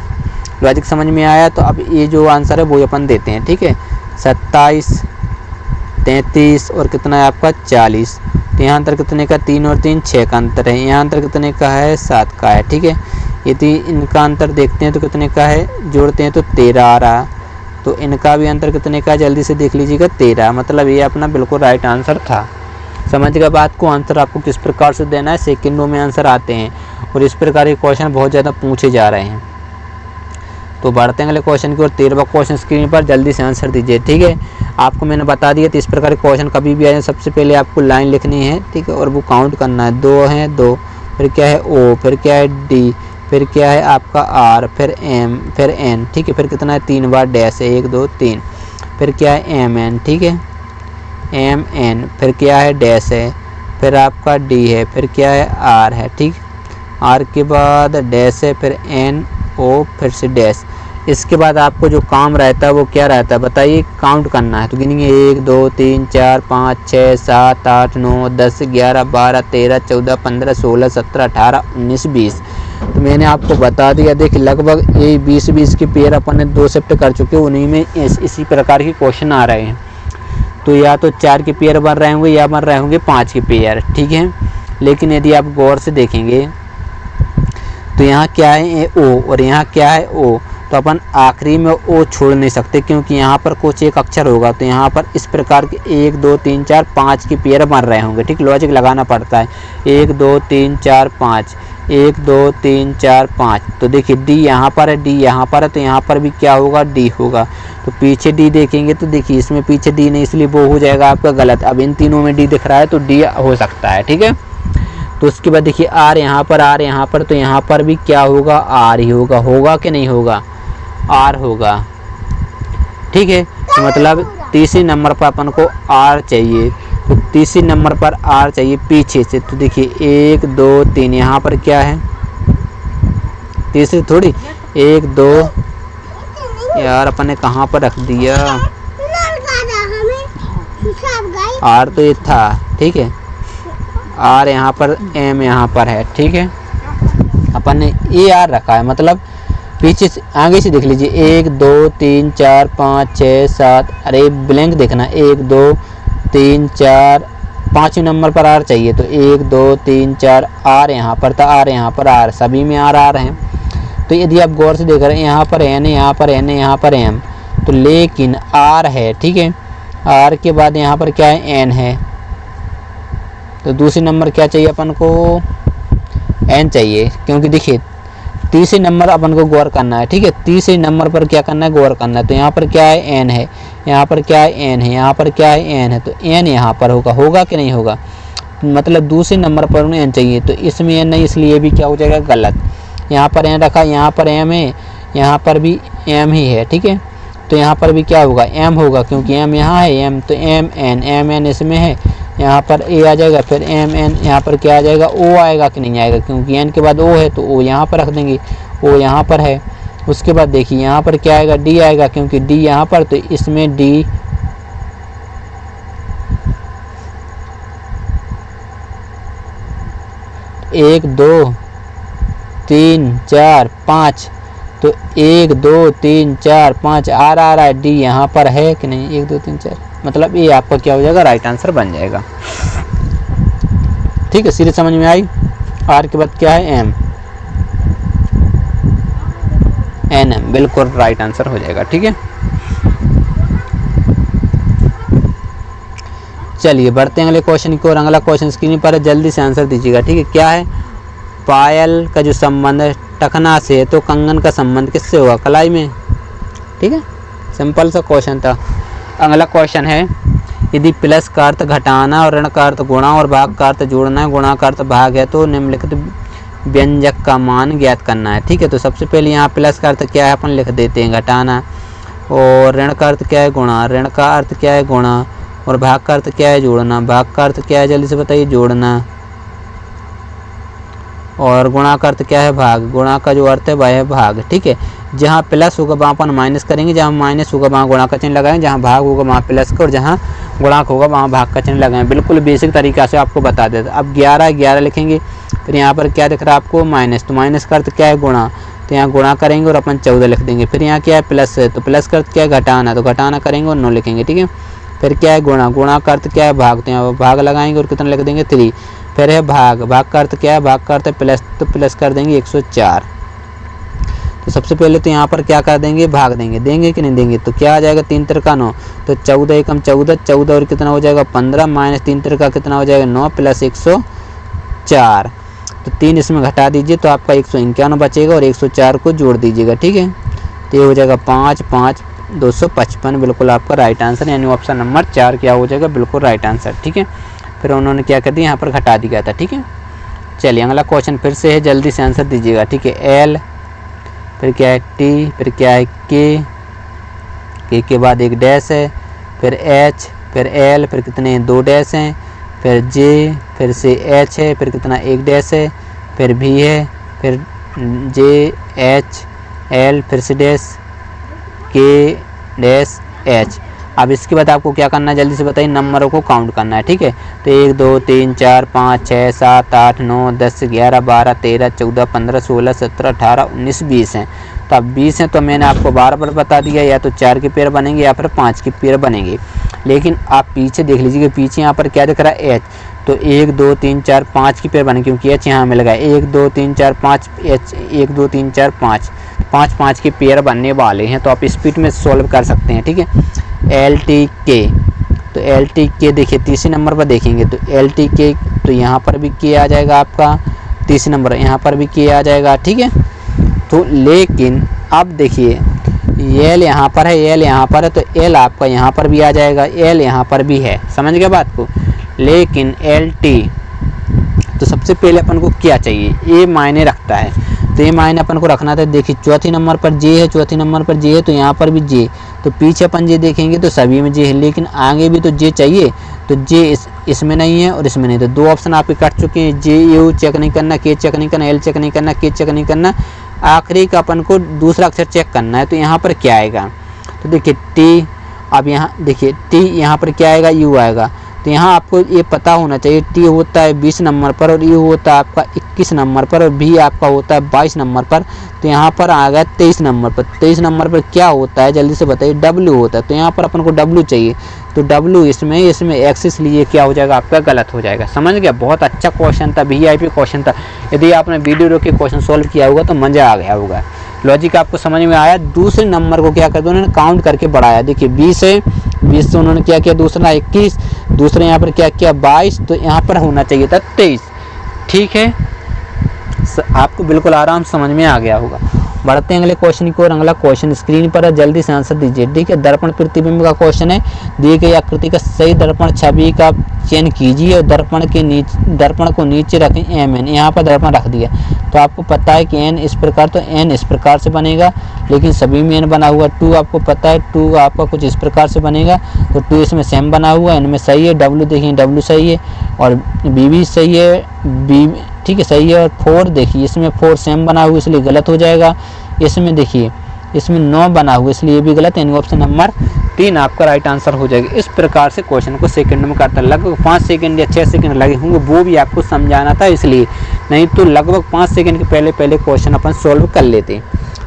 लॉजिक समझ में आया। तो अब ये जो आंसर है वो अपन देते हैं, ठीक है। 27 33 और कितना है आपका 40। तो यहाँ अंतर कितने का, 3 और 3 6 का अंतर है। यहाँ अंतर कितने का है, 7 का है, ठीक है। यदि इनका अंतर देखते हैं तो कितने का है, जोड़ते हैं तो 13 आ रहा। तो इनका भी अंतर कितने का, जल्दी से देख लीजिएगा 13। मतलब ये अपना बिल्कुल राइट आंसर था। समझ गए बात को। आंसर आपको किस प्रकार से देना है, सेकंडों में आंसर आते हैं और इस प्रकार के क्वेश्चन बहुत ज़्यादा पूछे जा रहे हैं। तो बढ़ते हैं अगले क्वेश्चन की ओर। 13वां क्वेश्चन स्क्रीन पर, जल्दी से आंसर दीजिए, ठीक है। आपको मैंने बता दिया तो इस प्रकार के क्वेश्चन कभी भी आए सबसे पहले आपको लाइन लिखनी है, ठीक है, और वो काउंट करना है। 2 है 2, फिर क्या है O, फिर क्या है D, फिर क्या है आपका R, फिर M, फिर N, ठीक है, फिर कितना है 3 बार डैश है, 1 2 3, फिर क्या है MN, ठीक है, MN, फिर क्या है डैश है, फिर आपका D है, फिर क्या है R है, ठीक, R के बाद डैश है, फिर N O, फिर से डैश। इसके बाद आपको जो काम रहता है वो क्या रहता है बताइए, काउंट करना है। तो गिनेंगे 1 2 3 4 5 6 7 8 9 10 11 12 13 14 15 16 17 18 19 20। तो मैंने आपको बता दिया। देखिए लगभग ये 20 के पेयर अपन ने 2 शिफ्ट कर चुके हैं, उन्हीं में इसी प्रकार के क्वेश्चन आ रहे हैं। तो या तो 4 के पेयर बन रहे होंगे या बन रहे होंगे 5 के पेयर, ठीक है। लेकिन यदि आप गौर से देखेंगे तो यहाँ क्या है O और यहाँ क्या है O, तो अपन आखिरी में O छोड़ नहीं सकते क्योंकि यहाँ पर कुछ एक अक्षर होगा। तो यहाँ पर इस प्रकार के 1 2 3 4 5 के पेयर बन रहे होंगे, ठीक। लॉजिक लगाना पड़ता है। 1 2 3 4 5, 1 2 3 4 5। तो देखिए D यहाँ पर है, D यहाँ पर है, तो यहाँ पर भी क्या होगा, D होगा। तो पीछे D देखेंगे तो देखिए इसमें पीछे D नहीं, इसलिए वो हो जाएगा आपका गलत। अब इन तीनों में D दिख रहा है तो D हो सकता है, ठीक है। तो उसके बाद देखिए R यहाँ पर, R यहाँ पर, तो यहाँ पर भी क्या होगा, R ही होगा। होगा कि नहीं होगा, R होगा, ठीक है। तो मतलब तीसरे नंबर पर अपन को R चाहिए। तो तीसरे नंबर पर R चाहिए पीछे से। तो देखिए 1 2 3, यहाँ पर क्या है, तीसरी थोड़ी 1 2, यार अपन ने कहाँ पर रख दिया, R तो ये था, ठीक है। R यहाँ पर, M यहाँ पर है, ठीक है। अपन ने ये R रखा है, मतलब पीछे से आगे से देख लीजिए 1 2 3 4 5 6 7, अरे ब्लैंक देखना, 1 2 3 4, 5वें नंबर पर R चाहिए। तो 1 2 3 4 R यहाँ पर था, R यहाँ पर, R सभी में R आ रहे हैं। तो यदि आप गौर से देख रहे हैं यहाँ पर N, यहाँ पर N, यहाँ पर M, तो लेकिन R है, ठीक है। R के बाद यहाँ पर क्या है, N है। तो दूसरे नंबर क्या चाहिए अपन को, N चाहिए, क्योंकि देखिए तीसरे नंबर अपन को गौर करना है, ठीक है। तीसरे नंबर पर क्या करना है, गौर करना है। तो यहाँ पर क्या है, N है, यहाँ पर क्या है, N है, यहाँ पर क्या है, N है। तो N यहाँ पर होगा, होगा कि नहीं होगा, मतलब दूसरे नंबर पर उन्हें N चाहिए। तो इसमें N नहीं, इसलिए भी क्या हो जाएगा, गलत। यहाँ पर N रखा, यहाँ पर M है, यहाँ पर भी M ही है, ठीक है। तो यहाँ पर भी क्या होगा, M होगा, क्योंकि M यहाँ है, M, तो M N इसमें है। यहाँ पर A आ जाएगा, फिर M N, यहाँ पर क्या आ जाएगा, O आएगा कि नहीं आएगा, क्योंकि N के बाद O है तो O यहाँ पर रख देंगे, O यहाँ पर है। उसके बाद देखिए यहाँ पर क्या आएगा, D आएगा, क्योंकि D यहाँ पर, तो इसमें D 1 2 3 4 5, तो 1 2 3 4 5 आ रहा है, D यहाँ पर है कि नहीं, 1 2 3 4, मतलब ये आपका क्या हो जाएगा, राइट आंसर बन जाएगा, ठीक है। सीरीज समझ में आई। R के बाद क्या है, M, NM, बिल्कुल राइट आंसर हो जाएगा, ठीक है। चलिए बढ़ते हैं अगले क्वेश्चन की ओर। अगला क्वेश्चन स्क्रीन पर है, जल्दी से आंसर दीजिएगा, ठीक है। क्या है, पायल का जो संबंध है टखना से, तो कंगन का संबंध किससे होगा, कलाई में, ठीक है। सिंपल सा क्वेश्चन था। अगला क्वेश्चन है, यदि प्लस का अर्थ घटाना और ऋण का अर्थ गुणा और भाग का अर्थ जोड़ना है, गुणा का अर्थ भाग है, तो निम्नलिखित व्यंजक का मान ज्ञात करना है। ठीक है, तो सबसे पहले यहाँ प्लस का अर्थ क्या है अपन लिख देते हैं घटाना, और ऋण का अर्थ क्या है गुणा, ऋण का अर्थ क्या है गुणा, और भाग का अर्थ क्या है जोड़ना, भाग का अर्थ क्या है जल्दी से बताइए जोड़ना, और गुणा का अर्थ क्या है भाग, गुणा का जो अर्थ है वह है भाग। ठीक है, जहाँ प्लस होगा वहाँ अपन माइनस करेंगे, जहाँ माइनस होगा वहाँ गुणा का चिन्ह लगाएंगे, जहाँ भाग होगा वहाँ प्लस का, और जहाँ गुणा होगा वहाँ भाग का चिन्ह लगाएंगे। बिल्कुल बेसिक तरीका से आपको बता देता। अब 11 लिखेंगे, फिर यहाँ पर क्या दिख रहा है आपको माइनस, तो माइनस का अर्थ क्या है गुणा, तो यहाँ गुणा करेंगे और अपन 14 लिख देंगे। फिर यहाँ क्या है प्लस है, तो प्लस का अर्थ क्या है घटाना, तो घटाना करेंगे और 9 लिखेंगे। ठीक है, फिर क्या है गुणा, गुणा का अर्थ क्या है भाग, तो यहाँ भाग लगाएंगे और कितना लिख देंगे 3। फिर है भाग, भाग का अर्थ क्या है, भाग का अर्थ है प्लस, तो प्लस कर देंगे 104। तो सबसे पहले तो यहाँ पर क्या कर देंगे भाग देंगे, देंगे कि नहीं देंगे, तो क्या आ जाएगा 3 तिरका 9, तो 14 एकम 14, 14 और कितना हो जाएगा 15 माइनस 3 तिरका कितना हो जाएगा 9 प्लस 104, तो 3 इसमें घटा दीजिए तो आपका 151 बचेगा और 104 को जोड़ दीजिएगा। ठीक है, तो ये हो जाएगा 5 5 255, बिल्कुल आपका राइट आंसर, यानी ऑप्शन नंबर 4 क्या हो जाएगा बिल्कुल राइट आंसर। ठीक है, फिर उन्होंने क्या कर दिया यहाँ पर घटा दिया था। ठीक है, चलिए अगला क्वेश्चन फिर से है, जल्दी से आंसर दीजिएगा। ठीक है, एल, फिर क्या है टी, फिर क्या है के बाद एक डैश है, फिर एच, फिर एल, फिर कितने 2 डैश हैं, फिर जे, फिर से एच है, फिर कितना 1 डैश है, फिर भी है, फिर जे एच एल, फिर से डैश के डैश एच। अब इसके बाद आपको क्या करना है जल्दी से बताइए, नंबरों को काउंट करना है। ठीक है, तो 1 2 3 4 5 6 7 8 9 10 11 12 13 14 15 16 17 18 19 20 हैं। तो अब 20 हैं, तो मैंने आपको बार बार बता दिया, या तो 4 के पेयर बनेंगे या फिर 5 के पेयर बनेंगे। लेकिन आप पीछे देख लीजिए कि पीछे यहाँ पर क्या दिख रहा है एच, तो 1 2 3 4 5 की पेयर बनेंगे, क्योंकि एच यहाँ मिल गया। 1 2 3 4 5 एच, 1 2 3 4 5 5 की पेयर बनने वाले हैं। तो आप स्पीड में सॉल्व कर सकते हैं। ठीक है, एल टी के, तो एल टी के देखिए तीसरे नंबर पर देखेंगे, तो एल टी के, तो यहाँ पर भी के आ जाएगा आपका तीसरे नंबर, यहाँ पर भी के आ जाएगा। ठीक है, तो लेकिन अब देखिए एल यहाँ पर है, एल यहाँ पर है, तो एल आपका यहाँ पर भी आ जाएगा, एल यहाँ पर भी है, समझ गए बात को। लेकिन एल टी, तो सबसे पहले अपन को क्या चाहिए, ये मायने रखता है, तो ये मायने अपन को रखना था। देखिए चौथी नंबर पर जे है, चौथी नंबर पर जे है, तो यहाँ पर भी जे, तो पीछे अपन जे देखेंगे तो सभी में जे है, लेकिन आगे भी तो जे चाहिए, तो जे इसमें नहीं है और इसमें नहीं, तो 2 ऑप्शन आपके कट चुके हैं। जे यू चेक नहीं करना, के चेक नहीं करना, एल चेक नहीं करना, के चेक नहीं करना, आखिरी का अपन को दूसरा अक्षर चेक करना है। तो यहाँ पर क्या आएगा, तो देखिए टी, अब यहाँ देखिए टी यहाँ पर क्या आएगा, यू आएगा। तो यहाँ आपको ये पता होना चाहिए, टी होता है 20 नंबर पर और यू होता है आपका 21 नंबर पर और भी आपका होता है 22 नंबर पर। तो यहाँ पर आ गया 23 नंबर पर। 23 नंबर पर क्या होता है जल्दी से बताइए, डब्ल्यू होता है। तो यहाँ पर अपन को डब्ल्यू चाहिए, तो डब्ल्यू इसमें एक्स इसलिए क्या हो जाएगा आपका गलत हो जाएगा। समझ गया, बहुत अच्छा क्वेश्चन था, वीआईपी क्वेश्चन था। यदि आपने वीडियो रोक के क्वेश्चन सॉल्व किया होगा तो मज़ा आ गया होगा, लॉजिक आपको समझ में आया। दूसरे नंबर को क्या कर दिया उन्होंने, काउंट करके बढ़ाया। देखिए 20 है, 20 से उन्होंने क्या किया, दूसरा 21, दूसरे यहाँ पर क्या किया 22, तो यहाँ पर होना चाहिए था 23। ठीक है, आपको बिल्कुल आराम समझ में आ गया होगा। बढ़ते हैं अगले क्वेश्चन की ओर। अगला क्वेश्चन स्क्रीन पर है, जल्दी से आंसर दीजिए। ठीक है, दर्पण प्रतिबिंब का क्वेश्चन है। दी गई आकृति का सही दर्पण छवि का चयन कीजिए और दर्पण को नीचे रखें एन, यहाँ पर दर्पण रख दिया। तो आपको पता है कि एन इस प्रकार, तो एन इस प्रकार से बनेगा, लेकिन सभी में एन बना हुआ। 2 आपको पता है 2 आपका कुछ इस प्रकार से बनेगा, तो 2 इसमें सेम बना हुआ, इनमें सही है। डब्ल्यू देखिए डब्ल्यू सही है और बी भी सही है, बी ठीक है सही है। और 4 देखिए इसमें 4 सेम बना हुआ इसलिए गलत हो जाएगा। इसमें देखिए इसमें 9 बना हुआ इसलिए ये भी गलत है, यानी ऑप्शन नंबर 3 आपका राइट आंसर हो जाएगा। इस प्रकार से क्वेश्चन को सेकंड में करता, लगभग 5 सेकंड या 6 सेकंड लगे होंगे, वो भी आपको समझाना था इसलिए, नहीं तो लगभग 5 सेकंड के पहले क्वेश्चन अपन सोल्व कर लेते।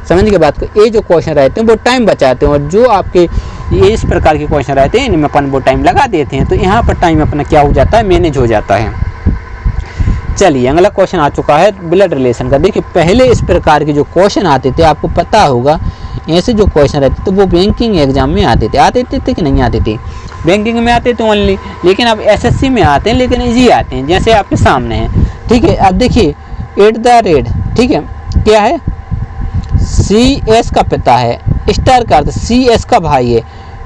समझ के बात को, ये जो क्वेश्चन रहते हैं वो टाइम बचाते हैं, और जो आपके ये इस प्रकार के क्वेश्चन रहते हैं इनमें अपन वो टाइम लगा देते हैं, तो यहाँ पर टाइम अपना क्या हो जाता है, मैनेज हो जाता है। चलिए अगला क्वेश्चन आ चुका है ब्लड रिलेशन का। देखिए पहले इस प्रकार के जो क्वेश्चन आते थे आपको पता होगा, ऐसे जो क्वेश्चन रहते थे वो बैंकिंग एग्जाम में आते थे कि नहीं आते थे, बैंकिंग में आते थे ओनली, लेकिन अब एसएससी में आते हैं, लेकिन इजी आते हैं, जैसे आपके सामने है। ठीक है, अब देखिए एट द रेट, ठीक है क्या है, CS का पता है, स्टार का अर्थ CS का भाई है,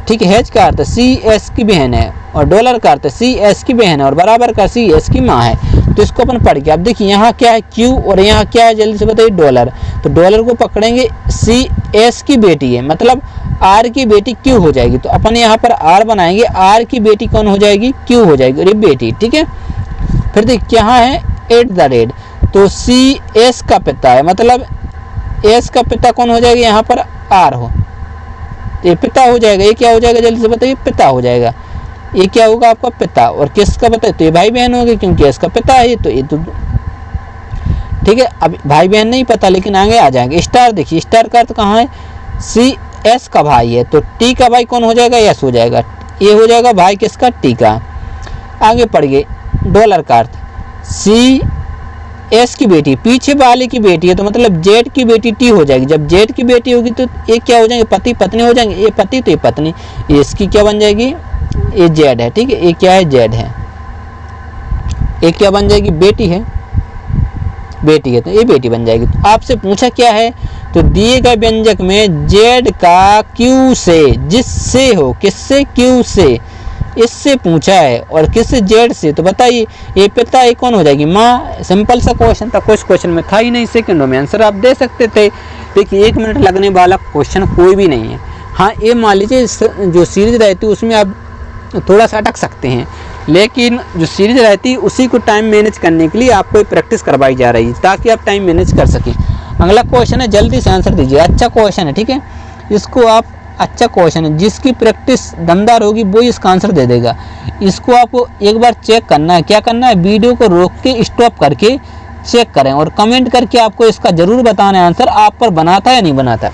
ठीक है, हेज का अर्थ CS की बहन है, और डॉलर का अर्थ CS की बहन है, और बराबर का CS की माँ है। तो इसको अपन पढ़ के, अब देखिए यहाँ क्या है Q और यहाँ क्या है, जल्दी से बताइए डॉलर। तो डॉलर को पकड़ेंगे, CS की बेटी है, मतलब R की बेटी Q हो जाएगी। तो अपन यहाँ पर R बनाएंगे, R की बेटी कौन हो जाएगी, Q हो जाएगी, और ये बेटी, ठीक है। फिर देखिए यहाँ है @ तो CS का पिता है, मतलब S का पिता कौन हो जाएगा, यहाँ पर R हो, तो ये पिता हो जाएगा। ये क्या हो जाएगा, जल्दी से बताइए, पिता हो जाएगा। ये क्या होगा आपका पिता, और किसका पिता, तो ये भाई बहन होंगे, क्योंकि इसका पिता है ये, तो ये तो ठीक है। अब भाई बहन नहीं पता, लेकिन आगे आ जाएंगे। स्टार देखिए, स्टार का अर्थ कहाँ है, CS का भाई है, तो T का भाई कौन हो जाएगा, S हो जाएगा। ये हो जाएगा भाई किसका, T का। आगे पढ़िए, डॉलर का अर्थ CS की बेटी, पीछे वाले की बेटी है, तो मतलब Z की बेटी T हो जाएगी। जब Z की बेटी होगी तो ये क्या हो जाएंगे, पति पत्नी हो जाएंगे। ये पति तो ये पत्नी, ये इसकी क्या बन जाएगी, ये Z है, ठीक है। ये क्या है, Z है। ये क्या बन जाएगी, बेटी है, बेटी है, तो ये बेटी बन जाएगी। तो आपसे पूछा क्या है, तो दिए गए व्यंजक में Z का Q से, जिससे हो, किससे, Q से, इससे पूछा है, और किससे, Z से। तो बताइए ये पिता, ये कौन हो जाएगी, माँ। सिंपल सा क्वेश्चन था, कुछ क्वेश्चन में था ही नहीं, सेकंडों में आंसर आप दे सकते थे। देखिए 1 मिनट लगने वाला क्वेश्चन कोई भी नहीं है। हाँ, ये मान लीजिए जो सीरीज रहती है उसमें आप थोड़ा सा अटक सकते हैं, लेकिन जो सीरीज रहती है उसी को टाइम मैनेज करने के लिए आपको प्रैक्टिस करवाई जा रही है, ताकि आप टाइम मैनेज कर सकें। अगला क्वेश्चन है, जल्दी से आंसर दीजिए। अच्छा क्वेश्चन है, ठीक है, इसको आप, अच्छा क्वेश्चन है, जिसकी प्रैक्टिस दमदार होगी वो इसका आंसर दे देगा। इसको आपको एक बार चेक करना है। क्या करना है, वीडियो को रोक के स्टॉप करके चेक करें, और कमेंट करके आपको इसका जरूर बताना है आंसर आप पर बनाता है या नहीं बनाता,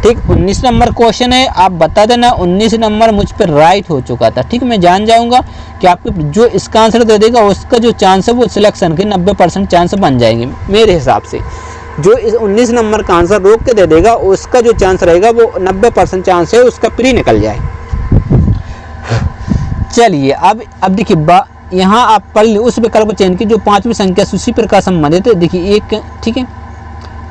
ठीक। 19 नंबर क्वेश्चन है, आप बता देना। 19 नंबर मुझ पर राइट हो चुका था, ठीक। मैं जान जाऊंगा कि आपको जो इसका आंसर दे देगा उसका जो चांस है वो सिलेक्शन के 90% चांस बन जाएंगे मेरे हिसाब से। जो इस 19 नंबर का आंसर रोक के दे देगा उसका जो चांस रहेगा वो 90% चांस है उसका प्री निकल जाए। चलिए अब देखिए, यहाँ आप पढ़ ली उस विकल्प चयन की जो 5वीं संख्या से उसी प्रकार संबंधित है। देखिए एक, ठीक है,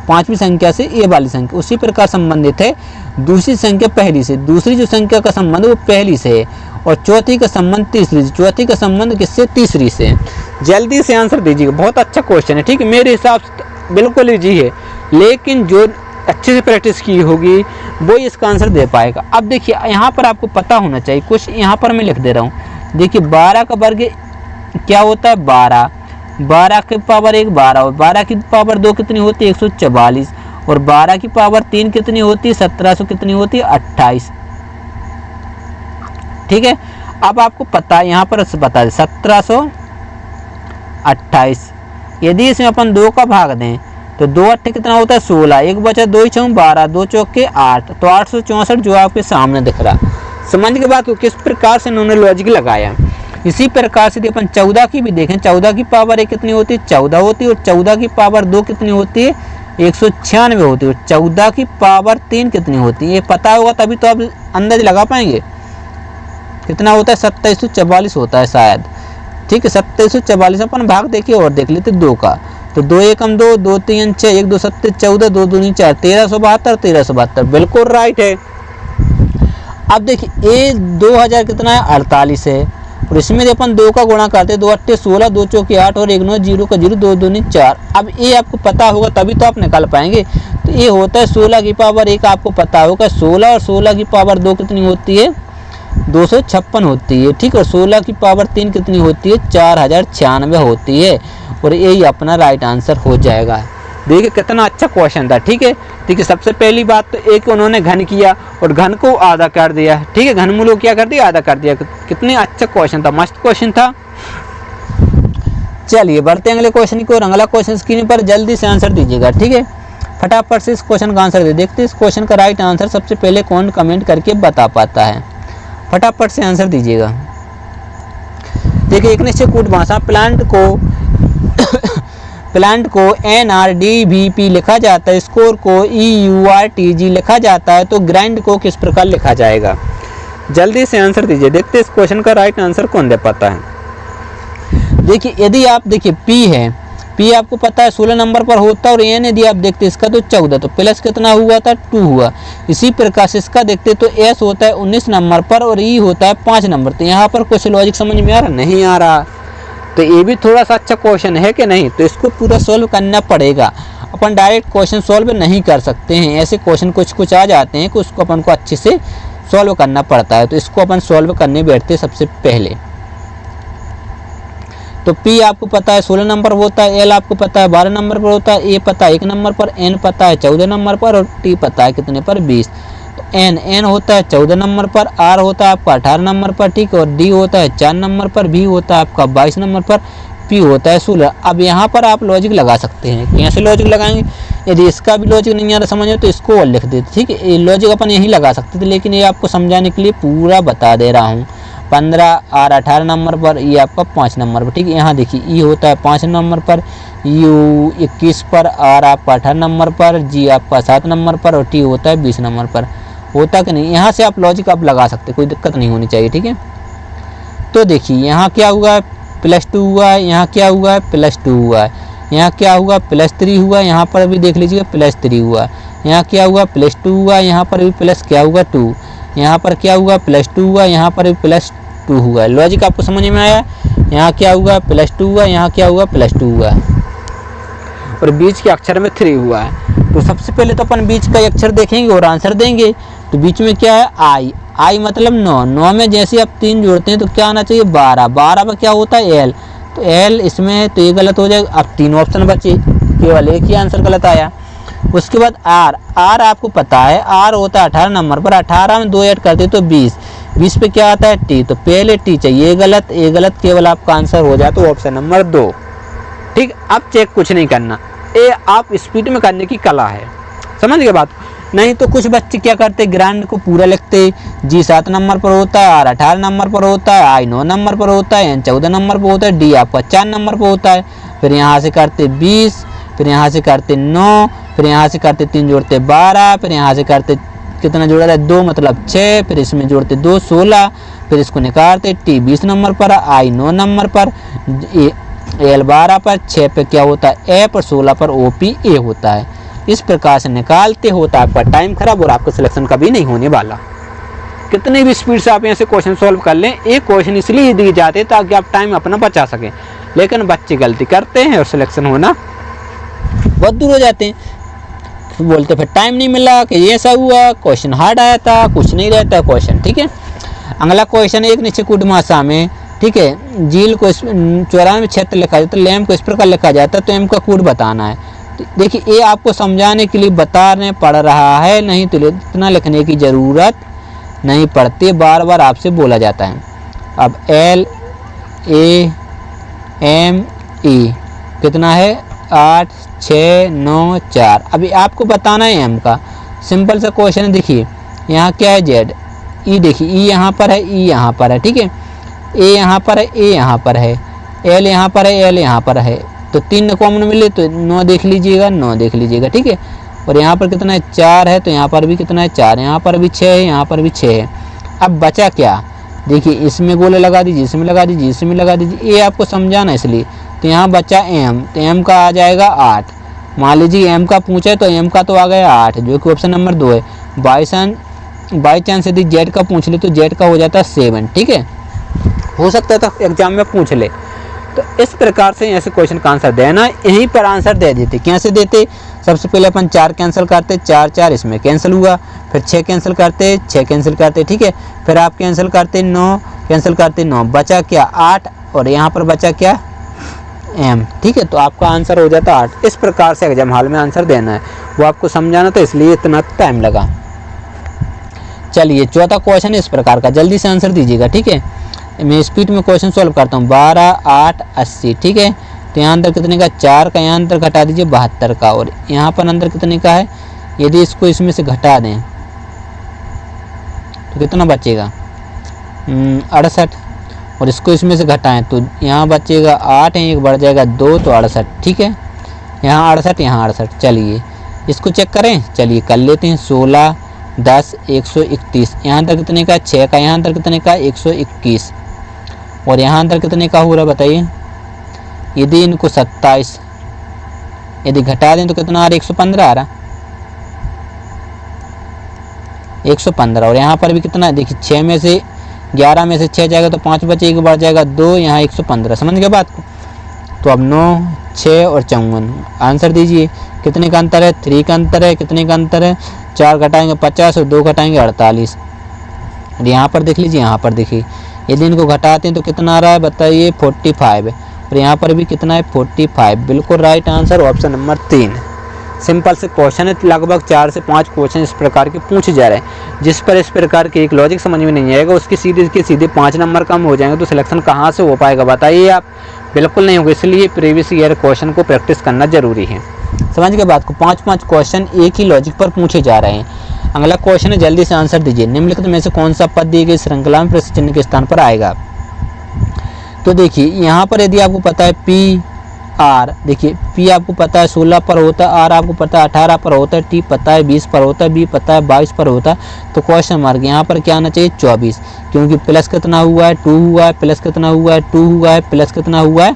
5वीं संख्या से ये वाली संख्या उसी प्रकार संबंधित है, दूसरी संख्या पहली से, दूसरी जो संख्या का संबंध वो पहली से है, और चौथी का संबंध तीसरी से, चौथी का संबंध किससे, तीसरी से। जल्दी से आंसर दीजिएगा, बहुत अच्छा क्वेश्चन है, ठीक है। मेरे हिसाब से बिल्कुल ईजी है, लेकिन जो अच्छे से प्रैक्टिस की होगी वो इसका आंसर दे पाएगा। अब देखिए यहाँ पर आपको पता होना चाहिए कुछ, यहाँ पर मैं लिख दे रहा हूँ। देखिए 12 का वर्ग क्या होता है, 12, 12 की पावर 1 12, और 12 की पावर 2 कितनी होती है, 144, और 12 की पावर 3 कितनी होती है, 1700 कितनी होती है, 28, ठीक है। अब आपको पता है यहाँ पर बता दें 1728, यदि इसमें अपन 2 का भाग दें तो 2 8 कितना होता है, 16, 1 बचा 2 6 12, 2 चौके 8, तो 864 जो आपके सामने दिख रहा। समझ के बाद किस प्रकार से उन्होंने लॉजिक लगाया। इसी प्रकार से अपन 14 की भी देखें, 14 की पावर 1 कितनी होती है, 14 होती है, और 14 की पावर 2 कितनी होती है, 196 होती है, और 14 की पावर 3 कितनी होती है, ये पता होगा तभी तो आप अंदाज लगा पाएंगे। कितना होता है, 2744 होता है शायद, ठीक है। 2744 अपन भाग देखिए और देख लेते 2 का, तो 2 एकम 2, 2 3 6, 1 2 7 14, 2 2 4, 1372, 1372 बिल्कुल राइट है। अब देखिए ये 2000 कितना है, 48 है, और इसमें अपन 2 का गुणा करते हैं, 2 8 16, 2 चौके 8, और 1 9 0 का 0, 2 2 4। अब ये आपको पता होगा तभी तो आप निकाल पाएंगे। तो ये होता है 16 की पावर 1, आपको पता होगा 16, और 16 की पावर 2 कितनी होती है, 256 होती है, ठीक। और 16 की पावर 3 कितनी होती है, 4096 होती है, और यही अपना राइट आंसर हो जाएगा। देखिए कितना अच्छा क्वेश्चन था, ठीक है। देखिए सबसे पहली बात तो एक उन्होंने घन किया और घन को आधा कर दिया, ठीक है, घनमूल को क्या कर दिया, आधा कर दिया। कितने अच्छा क्वेश्चन था, मस्त क्वेश्चन था। चलिए बढ़ते हैं अगले क्वेश्चन की ओर। अगला क्वेश्चन स्क्रीन पर जल्दी से आंसर दीजिएगा, ठीक है। फटाफट से इस क्वेश्चन का आंसर दे देखते हैं इस क्वेश्चन का राइट आंसर सबसे पहले कौन कमेंट करके बता पाता है। फटाफट से आंसर दीजिएगा। देखिए एक निश्चित कूट भाषा प्लांट को NRDVP लिखा जाता है, स्कोर को EURTG लिखा जाता है, तो ग्राइंड को किस प्रकार लिखा जाएगा। जल्दी से आंसर दीजिए, देखते इस क्वेश्चन का राइट आंसर कौन दे पाता है। देखिए यदि आप देखिए P है, पी आपको पता है 16 नंबर पर होता है और एन यदि आप देखते इसका तो 14, तो प्लस कितना हुआ था 2 हुआ। इसी प्रकार से इसका देखते तो एस होता है 19 नंबर पर और ई होता है 5 नंबर। तो यहाँ पर कुछ लॉजिक समझ में आ रहा नहीं आ रहा, तो ये भी थोड़ा सा अच्छा क्वेश्चन है कि नहीं, तो इसको पूरा सॉल्व करना पड़ेगा। अपन डायरेक्ट क्वेश्चन सॉल्व नहीं कर सकते हैं, ऐसे क्वेश्चन कुछ आ जाते हैं कि उसको अपन को अच्छे से सॉल्व करना पड़ता है। तो इसको अपन सॉल्व करने बैठते सबसे पहले। तो P आपको पता है 16 नंबर पर होता है, L आपको पता है 12 नंबर पर होता है, A पता है 1 नंबर पर, N पता है 14 नंबर पर और T पता है कितने पर 20। तो N होता है 14 नंबर पर, R होता है आपका 18 नंबर पर, ठीक है, और D होता है 4 नंबर पर, B होता है आपका 22 नंबर पर, P होता है 16। अब यहाँ पर आप लॉजिक लगा सकते हैं। कैसे लॉजिक लगाएंगे? यदि इसका भी लॉजिक नहीं आ रहा समझ में तो इसको और लिख देते, ठीक है। ये लॉजिक अपन यही लगा सकते थे, लेकिन ये आपको समझाने के लिए पूरा बता दे रहा हूँ। 15 R 18 नंबर पर, ये आपका 5 नंबर पर, ठीक है। यहाँ देखिए ई होता है 5 नंबर पर, यू 21 पर, R आपका 18 नंबर पर, जी आपका 7 नंबर पर और टी होता है 20 नंबर पर। होता कि नहीं? यहाँ से आप लॉजिक आप लगा सकते, कोई दिक्कत नहीं होनी चाहिए, ठीक है। तो देखिए यहाँ क्या हुआ है +2 हुआ है, यहाँ क्या हुआ है +2 हुआ है, यहाँ क्या हुआ +3 हुआ, यहाँ पर भी देख लीजिएगा +3 हुआ, यहाँ क्या हुआ +2 हुआ, यहाँ पर भी प्लस क्या हुआ 2, यहाँ पर क्या हुआ +2 हुआ, यहाँ पर भी +2 हुआ। लॉजिक आपको समझ में आया? यहाँ क्या हुआ +2 हुआ, यहाँ क्या हुआ +2 हुआ और बीच के अक्षर में 3 हुआ है। तो सबसे पहले तो अपन बीच का अक्षर देखेंगे और आंसर देंगे। तो बीच में क्या है आई मतलब 9 में जैसे आप 3 जोड़ते हैं तो क्या आना चाहिए 12 पर क्या होता है एल, तो एल इसमें है तो ये गलत हो जाएगा। अब 3 ऑप्शन बचे, केवल एक ही आंसर गलत आया। उसके बाद आर आपको पता है आर होता है 18 नंबर पर, 18 में 2 ऐड करते तो 20 पे क्या आता है टी, तो पहले टी चाहिए, ये गलत केवल आपका आंसर हो जाए तो ऑप्शन नंबर 2, ठीक। अब चेक कुछ नहीं करना, ये आप स्पीड में करने की कला है, समझ गए बात। नहीं तो कुछ बच्चे क्या करते ग्रांड को पूरा लिखते, जी 7 नंबर पर होता है, आर 18 नंबर पर होता है, आई 9 नंबर पर होता है, एन 14 नंबर पर होता है, डी आपका 4 नंबर पर होता है। फिर यहाँ से करते 20, फिर यहाँ से करते 9, फिर यहाँ से करते 3 जोड़ते 12, फिर यहाँ से करते कितना जोड़ा है 2 मतलब 6, फिर इसमें जोड़ते 2 16, फिर इसको निकालते टी 20 नंबर पर, आई 9 नंबर पर, एल 12 पर, 6 पे क्या होता है ए पर, 16 पर OP ए होता है। इस प्रकार से निकालते होता है आपका टाइम खराब और आपका सिलेक्शन कभी नहीं होने वाला। कितनी भी स्पीड से आप यहाँ से क्वेश्चन सॉल्व कर लें, एक क्वेश्चन इसलिए दिए जाते हैं ताकि आप टाइम अपना बचा सकें, लेकिन बच्चे गलती करते हैं और सिलेक्शन होना बहुत दूर हो जाते हैं। तो बोलते फिर टाइम नहीं मिला कि ये ऐसा हुआ, क्वेश्चन हार्ड आया था, कुछ नहीं रहता क्वेश्चन, ठीक है। अगला क्वेश्चन एक नीचे कुटमासा में, ठीक है, झील को 94 क्षेत्र लिखा जाता है, लैम्प को इस प्रकार लिखा जाता है, तो एम का कोड बताना है। देखिए ये आपको समझाने के लिए बताने पड़ रहा है, नहीं तो इतना लिखने की ज़रूरत नहीं पड़ती, बार बार आपसे बोला जाता है। अब LAME कितना है 8 6 9 4। अभी आपको बताना है एम का, सिंपल सा क्वेश्चन। देखिए यहाँ क्या है जेड, ई देखिए ई यहाँ पर है, ई यहाँ पर है, ठीक है, ए यहाँ पर है, ए यहाँ पर है, एल यहाँ पर है, एल यहाँ पर है, तो 3 कॉमन मिले तो 9 देख लीजिएगा, 9 देख लीजिएगा, ठीक है। और यहाँ पर कितना है 4 है, तो यहाँ पर भी कितना है 4, यहाँ पर भी 6 है, यहाँ पर भी 6 है। अब बचा क्या, देखिए इसमें गोले लगा दीजिए, इसमें लगा दीजिए, इसमें लगा दीजिए, ये आपको समझाना इसलिए। तो यहाँ बचा एम, तो एम का आ जाएगा 8। मान लीजिए एम का पूछे तो एम का तो आ गया 8, जो कि ऑप्शन नंबर 2 है। बाई चांस यदि जेड का पूछ ले तो जेड का हो जाता है 7, ठीक है। हो सकता था एग्जाम में पूछ ले। तो इस प्रकार से ऐसे क्वेश्चन का आंसर देना, यहीं पर आंसर दे देते। कैसे देते, सबसे पहले अपन 4 कैंसिल करते, 4 4 इसमें कैंसिल हुआ, फिर 6 कैंसिल करते, 6 कैंसिल करते, ठीक है। फिर आप कैंसिल करते 9 कैंसिल करते 9, बचा क्या 8, और यहाँ पर बचा क्या एम, ठीक है। तो आपका आंसर हो जाता 8। इस प्रकार से एग्जाम हॉल में आंसर देना है, वो आपको समझाना था, इसलिए इतना टाइम लगा। चलिए चौथा क्वेश्चन इस प्रकार का, जल्दी से आंसर दीजिएगा, ठीक है। मैं स्पीड में क्वेश्चन सॉल्व करता हूँ। 12 8 80, ठीक है। तो यहाँ अंदर कितने का 4 का, यहाँ अंदर घटा दीजिए 72 का, और यहाँ पर अंदर कितने का है, यदि इसको इसमें से घटा दें तो कितना बचेगा 68, और इसको इसमें से घटाएं तो यहाँ बचेगा 8 है, एक बढ़ जाएगा 2 तो 68, ठीक है। यहाँ 68 यहाँ 68। चलिए इसको चेक करें, चलिए कर लेते हैं। 16 10 131, यहाँ अंदर कितने का 6 का, यहाँ अंदर कितने का 121, और यहाँ अंदर कितने का हो रहा है बताइए। यदि इनको 27 यदि घटा दें तो कितना आ रहा है, 115 आ रहा, 115। और यहाँ पर भी कितना है देखिए, 6 में से 11 में से 6 जाएगा तो 5 बचेगा, बढ़ जाएगा 2, यहाँ 115। समझ गए बात को। तो अब 9, 6 और 54 आंसर दीजिए। कितने का अंतर है, 3 का अंतर है। कितने का अंतर है, 4 घटाएंगे 50 और 2 घटाएंगे 48। और यहाँ पर देख लीजिए, यहाँ पर देखिए, यदि इनको घटाते हैं तो कितना आ रहा है बताइए, 45 है। और यहाँ पर भी कितना है, 45। बिल्कुल right answer option number 3। Simple से क्वेश्चन है, लगभग 4 से 5 क्वेश्चन इस प्रकार के पूछे जा रहे हैं, जिस पर इस प्रकार के एक लॉजिक समझ में नहीं आएगा, उसके सीधे के सीधे 5 नंबर कम हो जाएंगे, तो सिलेक्शन कहाँ से हो पाएगा बताइए आप। बिल्कुल नहीं होगा। इसलिए प्रीवियस ईयर क्वेश्चन को प्रैक्टिस करना जरूरी है। समझ के बात को। 5 क्वेश्चन एक ही लॉजिक पर पूछे जा रहे हैं। अगला क्वेश्चन है, जल्दी से आंसर दीजिए। निम्नलिखित में से कौन सा पद दी गई श्रृंखला में प्रश्न चिन्ह के स्थान पर आएगा। तो देखिए यहाँ पर यदि आपको पता है पी आर, देखिए पी आपको पता है 16 पर होता है, आर आपको पता है 18 पर होता है, टी पता है 20 पर होता है, बी पता है 22 पर होता है, तो क्वेश्चन मार्क यहाँ पर क्या आना चाहिए, 24। क्योंकि प्लस कितना हुआ है, 2 हुआ है, प्लस कितना हुआ है, 2 हुआ है, प्लस कितना हुआ है,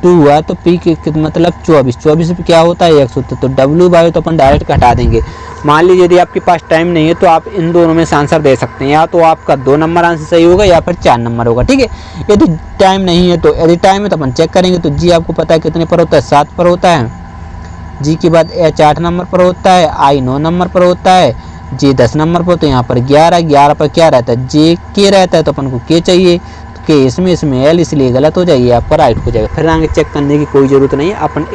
2 हुआ है, तो पी मतलब 24। 24 पे क्या होता है, x होता है। तो डब्ल्यू बाई तो अपन डायरेक्ट हटा देंगे। मान लीजिए यदि आपके पास टाइम नहीं है तो आप इन दोनों में से आंसर दे सकते हैं, या तो आपका 2 नंबर आंसर सही होगा या फिर 4 नंबर होगा। ठीक है, यदि टाइम नहीं है तो, यदि टाइम है तो अपन चेक करेंगे। तो जी आपको पता है कितने पर होता है, 7 पर होता है। जी के बाद एच 8 नंबर पर होता है, आई 9 नंबर पर होता है, जे 10 नंबर पर। तो यहाँ पर 11 पर क्या रहता है, जे के रहता है, तो अपन को के चाहिए, तो के इसमें एल, इसलिए गलत हो जाएगी, आपका राइट हो जाएगा। फिर आगे चेक करने की कोई ज़रूरत नहीं है। अपन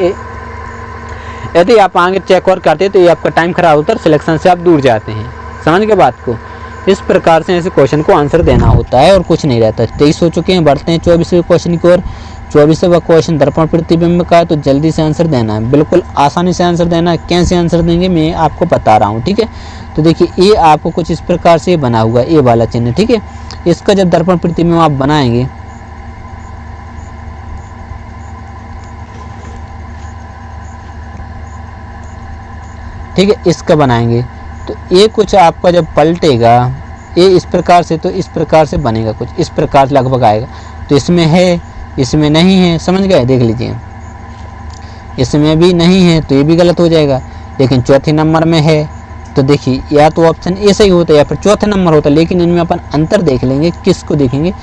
यदि आप आगे चेक और करते हैं तो ये आपका टाइम खराब होता है, सिलेक्शन से आप दूर जाते हैं। समझ के बात को। इस प्रकार से ऐसे क्वेश्चन को आंसर देना होता है और कुछ नहीं रहता। 23 हो चुके हैं, बढ़ते हैं 24वें क्वेश्चन की ओर। 24वां क्वेश्चन दर्पण प्रतिबिंब का है, तो जल्दी से आंसर देना है, बिल्कुल आसानी से आंसर देना है। कैसे आंसर देंगे मैं आपको बता रहा हूँ। ठीक है, तो देखिए ये आपको कुछ इस प्रकार से बना हुआ है, ये वाला चिन्ह। ठीक है, इसका जब दर्पण प्रतिबिंब आप बनाएंगे, ठीक है, इसका बनाएंगे तो ये कुछ आपका जब पलटेगा, ये इस प्रकार से, तो इस प्रकार से बनेगा, कुछ इस प्रकार से लगभग आएगा। तो इसमें है, इसमें नहीं है। समझ गए, देख लीजिए, इसमें भी नहीं है तो ये भी गलत हो जाएगा। लेकिन चौथे नंबर में है, तो देखिए या तो ऑप्शन ए सही होता है या फिर चौथे नंबर होता है। लेकिन इनमें अपन अंतर देख लेंगे, किसको देखेंगे,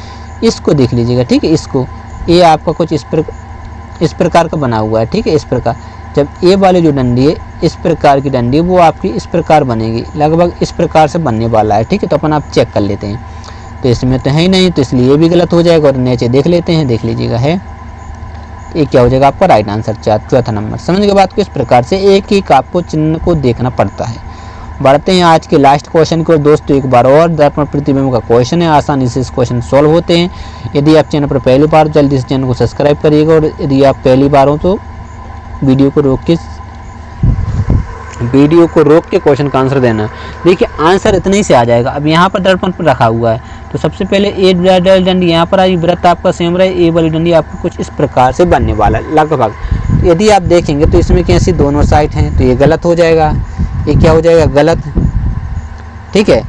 इसको देख लीजिएगा। ठीक है, इसको, ये आपका कुछ इस प्रकार का बना हुआ है। ठीक है, इस प्रकार जब ए वाली जो डंडी है, इस प्रकार की डंडी, वो आपकी इस प्रकार बनेगी, लगभग इस प्रकार से बनने वाला है। ठीक है, तो अपन आप चेक कर लेते हैं। तो इसमें तो है ही नहीं, तो इसलिए ये भी गलत हो जाएगा। और नीचे देख लेते हैं, देख लीजिएगा है, तो ये क्या हो जाएगा आपका राइट आंसर, चौथा नंबर। समझ के बात को। इस प्रकार से एक एक आपको चिन्ह को देखना पड़ता है। बढ़ते हैं आज के लास्ट क्वेश्चन को। दोस्तों एक बार और दर्पण प्रतिबिंब का क्वेश्चन है, आसानी से इस क्वेश्चन सॉल्व होते हैं। यदि आप चैनल पर पहली बार, जल्दी से चैनल को सब्सक्राइब करिएगा। और यदि आप पहली बार हो तो वीडियो को रोक के क्वेश्चन का आंसर देना। देखिए आंसर इतने ही से आ जाएगा। अब यहाँ पर दर्पण पर रखा हुआ है, तो सबसे पहले ए डंडी यहाँ पर आई, वृत्त आपका सेम रहे, ए वाली डंडी आपको कुछ इस प्रकार से बनने वाला है लगभग। तो यदि आप देखेंगे तो इसमें कैसी दोनों साइड हैं, तो ये गलत हो जाएगा, ये क्या हो जाएगा, गलत। ठीक है,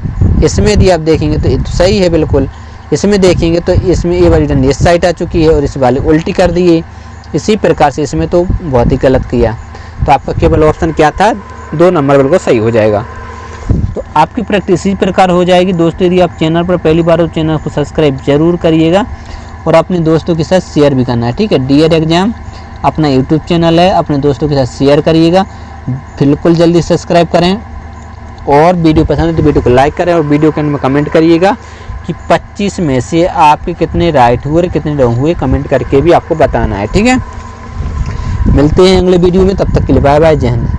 इसमें यदि आप देखेंगे तो ये तो सही है बिल्कुल। इसमें देखेंगे तो इसमें ए वाली डंडी इस साइड आ चुकी है और इस वाली उल्टी कर दी है। इसी प्रकार से इसमें तो बहुत ही गलत किया। तो आपका केवल ऑप्शन क्या था, 2 नंबर बिल्कुल सही हो जाएगा। तो आपकी प्रैक्टिस इसी प्रकार हो जाएगी। दोस्तों यदि आप चैनल पर पहली बार हो, चैनल को सब्सक्राइब जरूर करिएगा और अपने दोस्तों के साथ शेयर भी करना है। ठीक है, डीएड एग्जाम अपना यूट्यूब चैनल है, अपने दोस्तों के साथ शेयर करिएगा, बिल्कुल जल्दी सब्सक्राइब करें। और वीडियो पसंद है तो वीडियो को लाइक करें और वीडियो के अंदर में कमेंट करिएगा कि 25 में से आपके कितने राइट हुए और कितने रॉन्ग हुए, कमेंट करके भी आपको बताना है। ठीक है, मिलते हैं अगले वीडियो में, तब तक के लिए बाय बाय, जय हिंद।